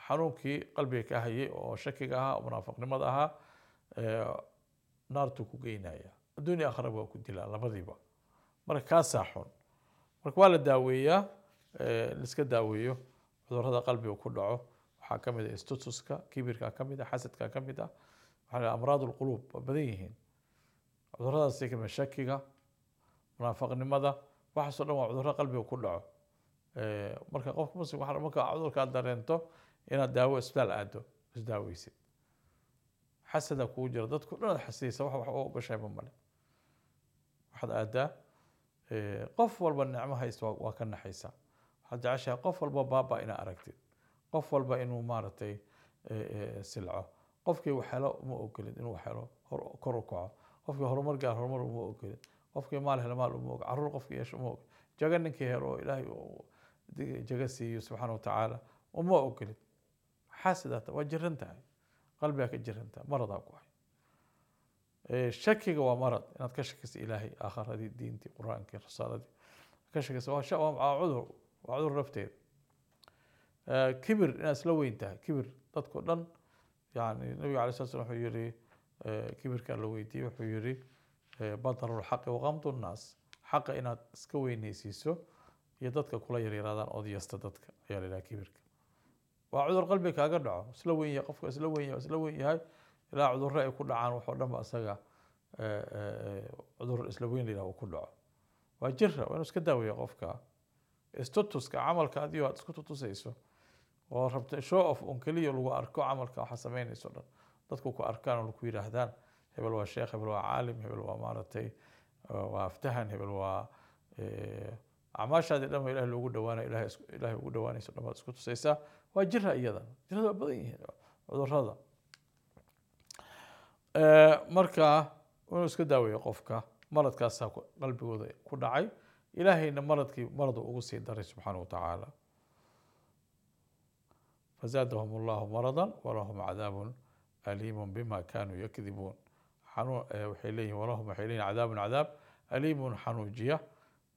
xanuunkii qalbiga ka hayay oo shakiga ahaa oo munaafiqnimada ahaa naartuu ku geynaya adduun iyo aakhira waa ku dilaa labadiiba marka kaasaa xun marka waa la daaweeyaa liska daaweeyo cudurrada qalbiga ku dhaco waxaa ka mid ah istutuska kibirka ka mid ah xasadka ka mid ah waxaa la amraad ulquluub waa badan yihiin cudurradaasi kamid shakiga munaafiqnimada waxaasoo dhan waa cudurro qalbiga ku dhaco marka qofka muslim waxaa marka cudurka aad dareento inaad daawo isbitaal aado isdaaweysid xasada kugu jira dadku dhan aad xasidaysa wax u ogashayba male waxaad aadaa qof walba nicmo haysta waa ka naxaysaa waxaad jeceshahay qof walba baaba inaad aragtid qof walba inuu maaragtay silco qofkii wax helo uma ogolid inuu wax helo kor u kaco qofkii horumar gaar horumar uma ogolid qofkii maal helo maal uma ogolid carruur qofkii yeesho uma ogolid jaga ninkii helo oo ilaahay jaga siiyo subxaana watacaala uma ogolid xaasidaata waa jiran tahay qalbigaa ka jiran tahay maradaa ku hay shakiga waa marad inaad ka shakisa ilaahay aakhiradii diintii qur-aankii risaaladii ka shakisa waa cudur waa cudur nafteeda kibir inaad isla weyn tahay kibir dadko dhan yani nabiga alay slat slam wuxuu yihi kibirkaa la weydiiyey wuxuu yihi badaru lxaqi waqamdu nnaas xaqa inaad iska weyneysiiso iyo dadka kula yaryaraadaan ood yasta dadka ayaa la yidhaha kibirka waa cudur qalbiga kaaga dhaco isla weyn yahay qofka isla weyn yahay ilaa cudurro ay ku dhacaan waxoo dhan ba isaga cudur isla weyn la yidhaha uu ku dhaco waa jira waa inuu iska daaweeya qofka istutuska camalka adigo aad isku tutusayso oo rabta show off un keliya lagu arko camalka waxa samaynayso dhan dadku ku arkaan oo ku yiraahdaan hebel waa sheekh hebel waa caalim hebel waa maaragtay waa aftahan hebel waa acmaashaadii dhan waa ilahay loogu dhawaanayo ilaahay ugu dhawaanayso dhan baad isku tusaysaa waa jira iyadana jirada waa badan yihiin cudurrada marka inuu iska daaweeyo qofka maradkaasaa qalbigooda ku dhacay ilaahayna maradu ugu sii daray subxaana watacaala فزادهم الله مرضا ولهم عذاب أليم بما كانوا يكذبون وحيلين ولهم وحيلين عذاب أليم حنوجية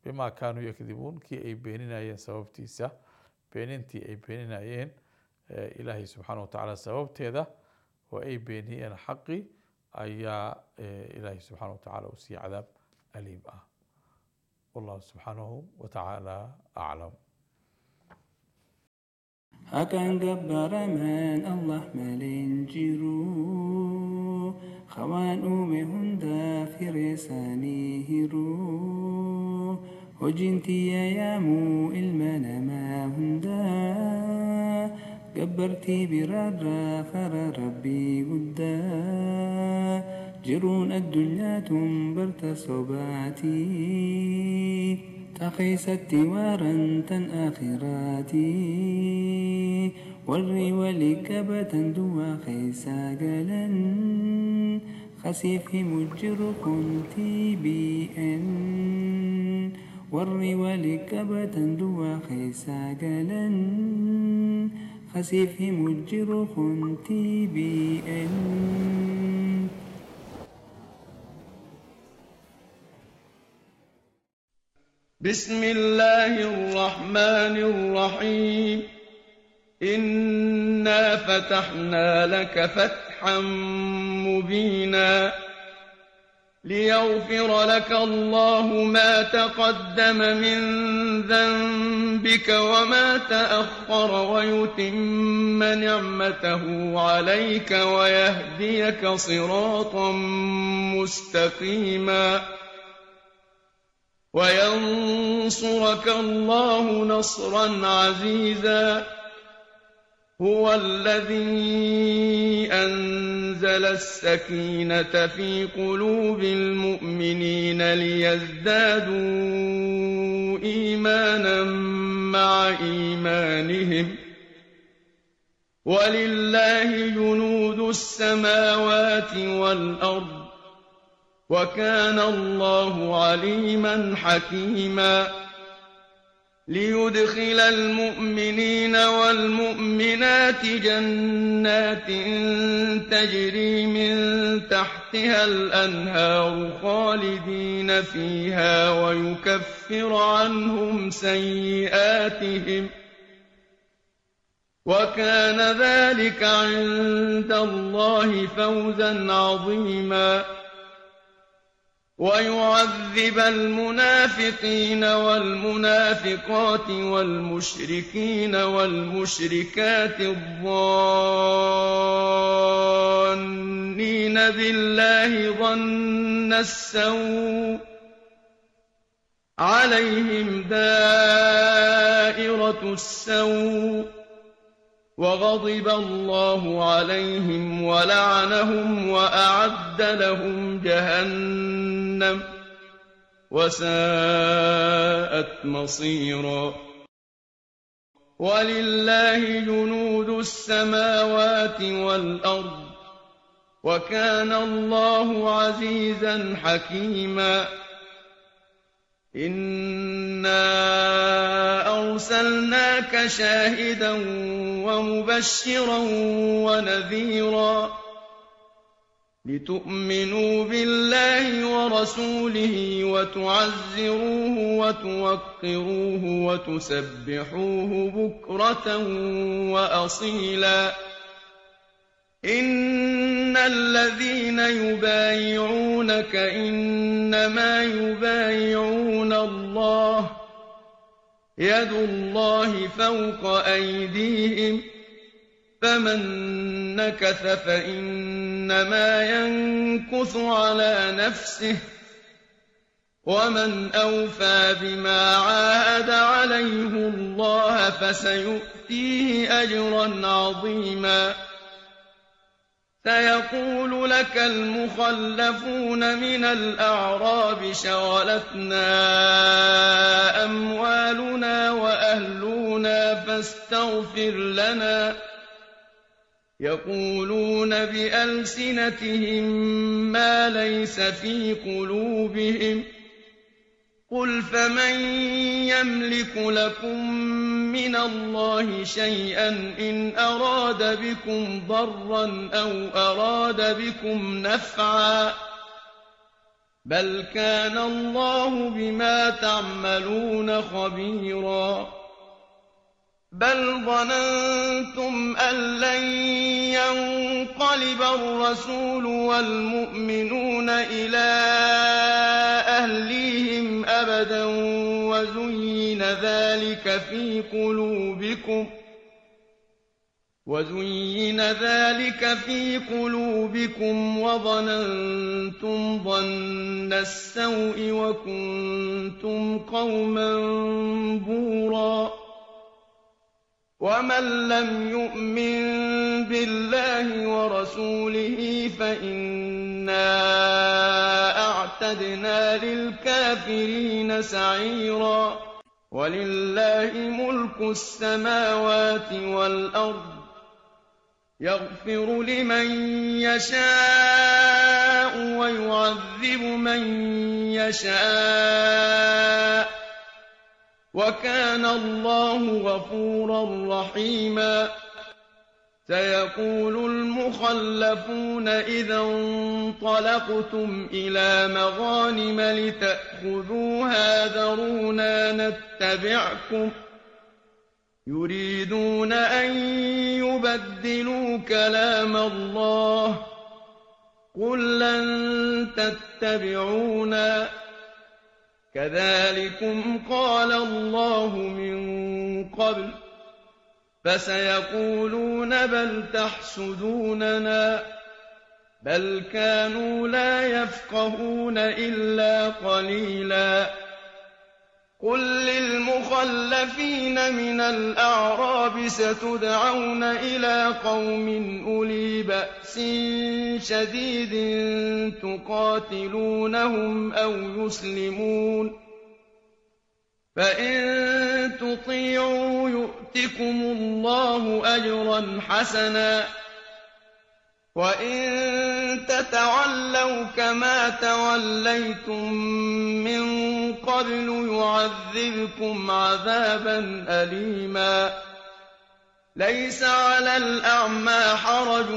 بما كانوا يكذبون كي أي بيننا ين سبب تيسا بيننتي أي بيننا ين إلهي سبحانه وتعالى سبب تيدا وأي بيني حقي أي إلهي سبحانه وتعالى وسي عذاب أليم والله سبحانه وتعالى أعلم Akan gabbaraman Allah malinjiru Khawan ume hunda firesani hiru Hojinti yayamu ilmana ma hunda Gabbarti birarra khara rabbi gudda Jirun ad-dunya tumbarta sobati تخيست وارا تن آخراتي والري ولكبة دوا خيسا قلا خسيف مجر كنتي BN والري ولكبة دوا خيسا قلا خسيف مجر كنتي BN بسم الله الرحمن الرحيم إنا فتحنا لك فتحا مبينا ليغفر لك الله ما تقدم من ذنبك وما تأخر ويتم نعمته عليك ويهديك صراطا مستقيما وينصرك الله نصرا عزيزا هو الذي أنزل السكينة في قلوب المؤمنين ليزدادوا إيمانا مع إيمانهم ولله جنود السماوات والأرض وكان الله عليما حكيما ليدخل المؤمنين والمؤمنات جنات تجري من تحتها الأنهار خالدين فيها ويكفر عنهم سيئاتهم وكان ذلك عند الله فوزا عظيما ويعذب المنافقين والمنافقات والمشركين والمشركات الظانين بالله ظن السوء عليهم دائرة السوء وغضب الله عليهم ولعنهم وأعد لهم جهنم وساءت مصيرا ولله جنود السماوات والأرض وكان الله عزيزا حكيما إنا أرسلناك شاهدا ومبشرا ونذيرا لتؤمنوا بالله ورسوله وتعزروه وتوقروه وتسبحوه بكرة وأصيلا إن الذين يبايعونك إنما يبايعون الله يد الله فوق أيديهم فمن نكث فإنما ينكث على نفسه ومن أوفى بما عاهد عليه الله فسيؤتيه أجرا عظيما سيقول لك المخلفون من الأعراب شغلتنا أموالنا وأهلنا فاستغفر لنا يقولون بألسنتهم ما ليس في قلوبهم قل فمن يملك لكم من الله شيئا إن أراد بكم ضرا أو أراد بكم نفعا بل كان الله بما تعملون خبيرا بل ظننتم أن لن ينقلب الرسول والمؤمنون إلى أهليهم أبدا وزين ذلك في قلوبكم وظننتم ظن السوء وكنتم قوما بورا ومن لم يؤمن بالله ورسوله فإنا أعتدنا للكافرين سعيرا ولله ملك السماوات والأرض يغفر لمن يشاء ويعذب من يشاء وكان الله غفورا رحيما سيقول المخلفون إذا انطلقتم إلى مغانم لتأخذوها ذرونا نتبعكم يريدون أن يبدلوا كلام الله قل لن تتبعونا كذلكم قال الله من قبل فسيقولون بل تحسدوننا بل كانوا لا يفقهون إلا قليلا قل للمخلفين من الأعراب ستدعون إلى قوم أولي بأس شديد تقاتلونهم أو يسلمون فإن تطيعوا يؤتكم الله أجرا حسنا وإن تتولوا كما توليتم من قبل يعذبكم عذابا أليما ليس على الأعمى حرج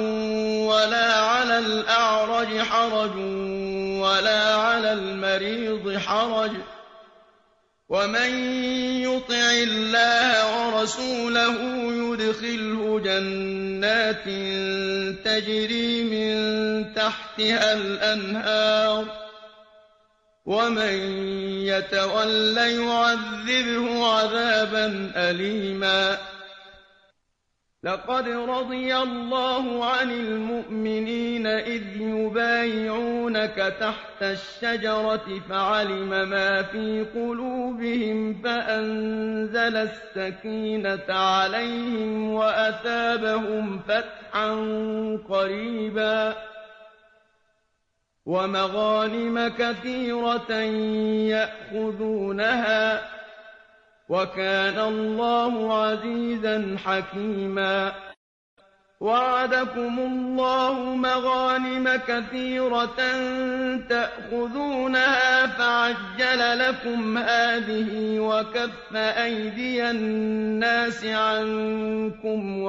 ولا على الأعرج حرج ولا على المريض حرج ومن يطع الله ورسوله يدخله جنات تجري من تحتها الأنهار ومن يتول يعذبه عذابا أليما لقد رضي الله عن المؤمنين إذ يبايعونك تحت الشجرة فعلم ما في قلوبهم فأنزل السكينة عليهم وأثابهم فتحا قريبا ومغانم كثيرة يأخذونها وكان الله عزيزا حكيما وعدكم الله مغانم كثيرة تأخذونها فعجل لكم هذه وكف أيدي الناس عنكم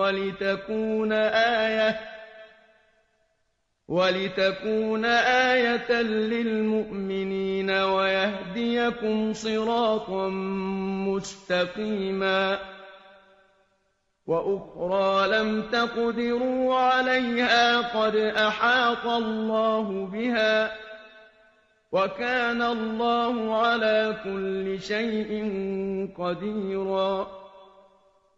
ولتكون آية للمؤمنين ويهديكم صراطا مستقيما وأخرى لم تقدروا عليها قد أحاط الله بها وكان الله على كل شيء قديرا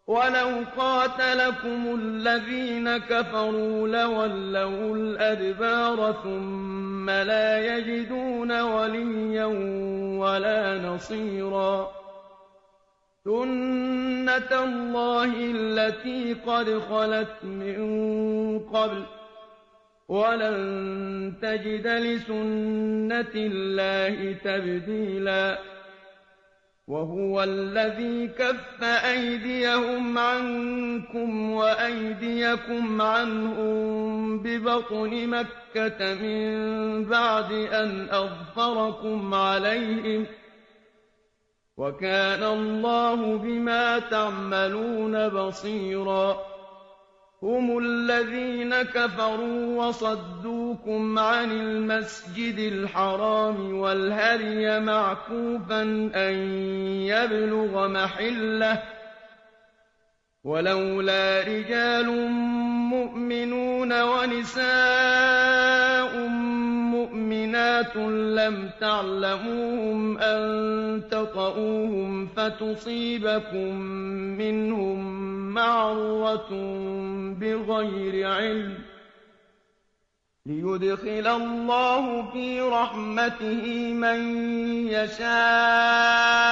ولو قاتلكم الذين كفروا لولوا الأدبار ثم لا يجدون وليا ولا نصيرا سنة الله التي قد خلت من قبل ولن تجد لسنة الله تبديلا وهو الذي كف أيديهم عنكم وأيديكم عنهم ببطن مكة من بعد أن أظفركم عليهم وكان الله بما تعملون بصيرا هم الذين كفروا وصدوكم عن المسجد الحرام والهدي معكوفا أن يبلغ محله ولولا رجال مؤمنون ونساء مؤمنات لم تعلموهم أن تطؤوهم فتصيبكم منهم معرة بغير علم ليدخل الله في رحمته من يشاء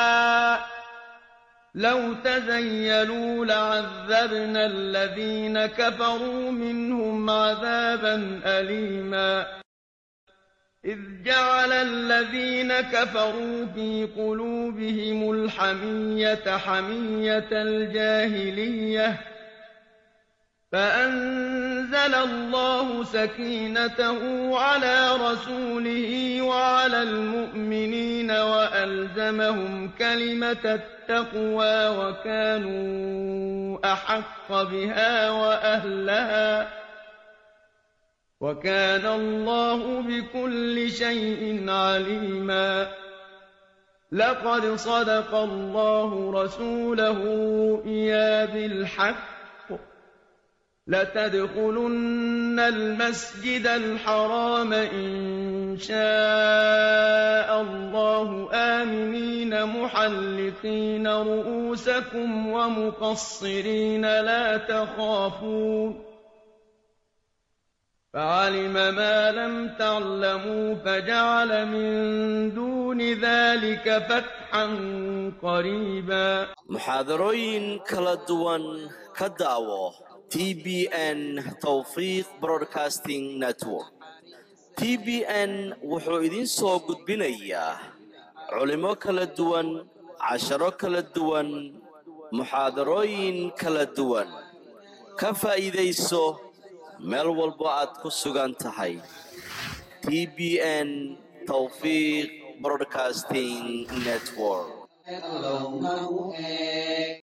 لو تزيلوا لعذبنا الذين كفروا منهم عذابا أليما إذ جعل الذين كفروا في قلوبهم الحمية حمية الجاهلية فأنزل الله سكينته على رسوله وعلى المؤمنين وألزمهم كلمة التقوى وكانوا أحق بها وأهلها وكان الله بكل شيء عليما لقد صدق الله رسوله الرؤيا بالحق لتدخلن المسجد الحرام إن شاء الله آمنين محلقين رؤوسكم ومقصرين لا تخافون فعلم ما لم تعلموا فجعل من دون ذلك فتحا قريبا محاضرين kala duwan ka daawo TBN Tawfiq Broadcasting Network. TBN wuxuu idin soo gudbinayaa culimo kala duwan, casharo kala duwan, muxaadarooyin kala duwan. Ka faa'iidayso meel walbo aad ku sugan tahay TBN Tawfiq Broadcasting Network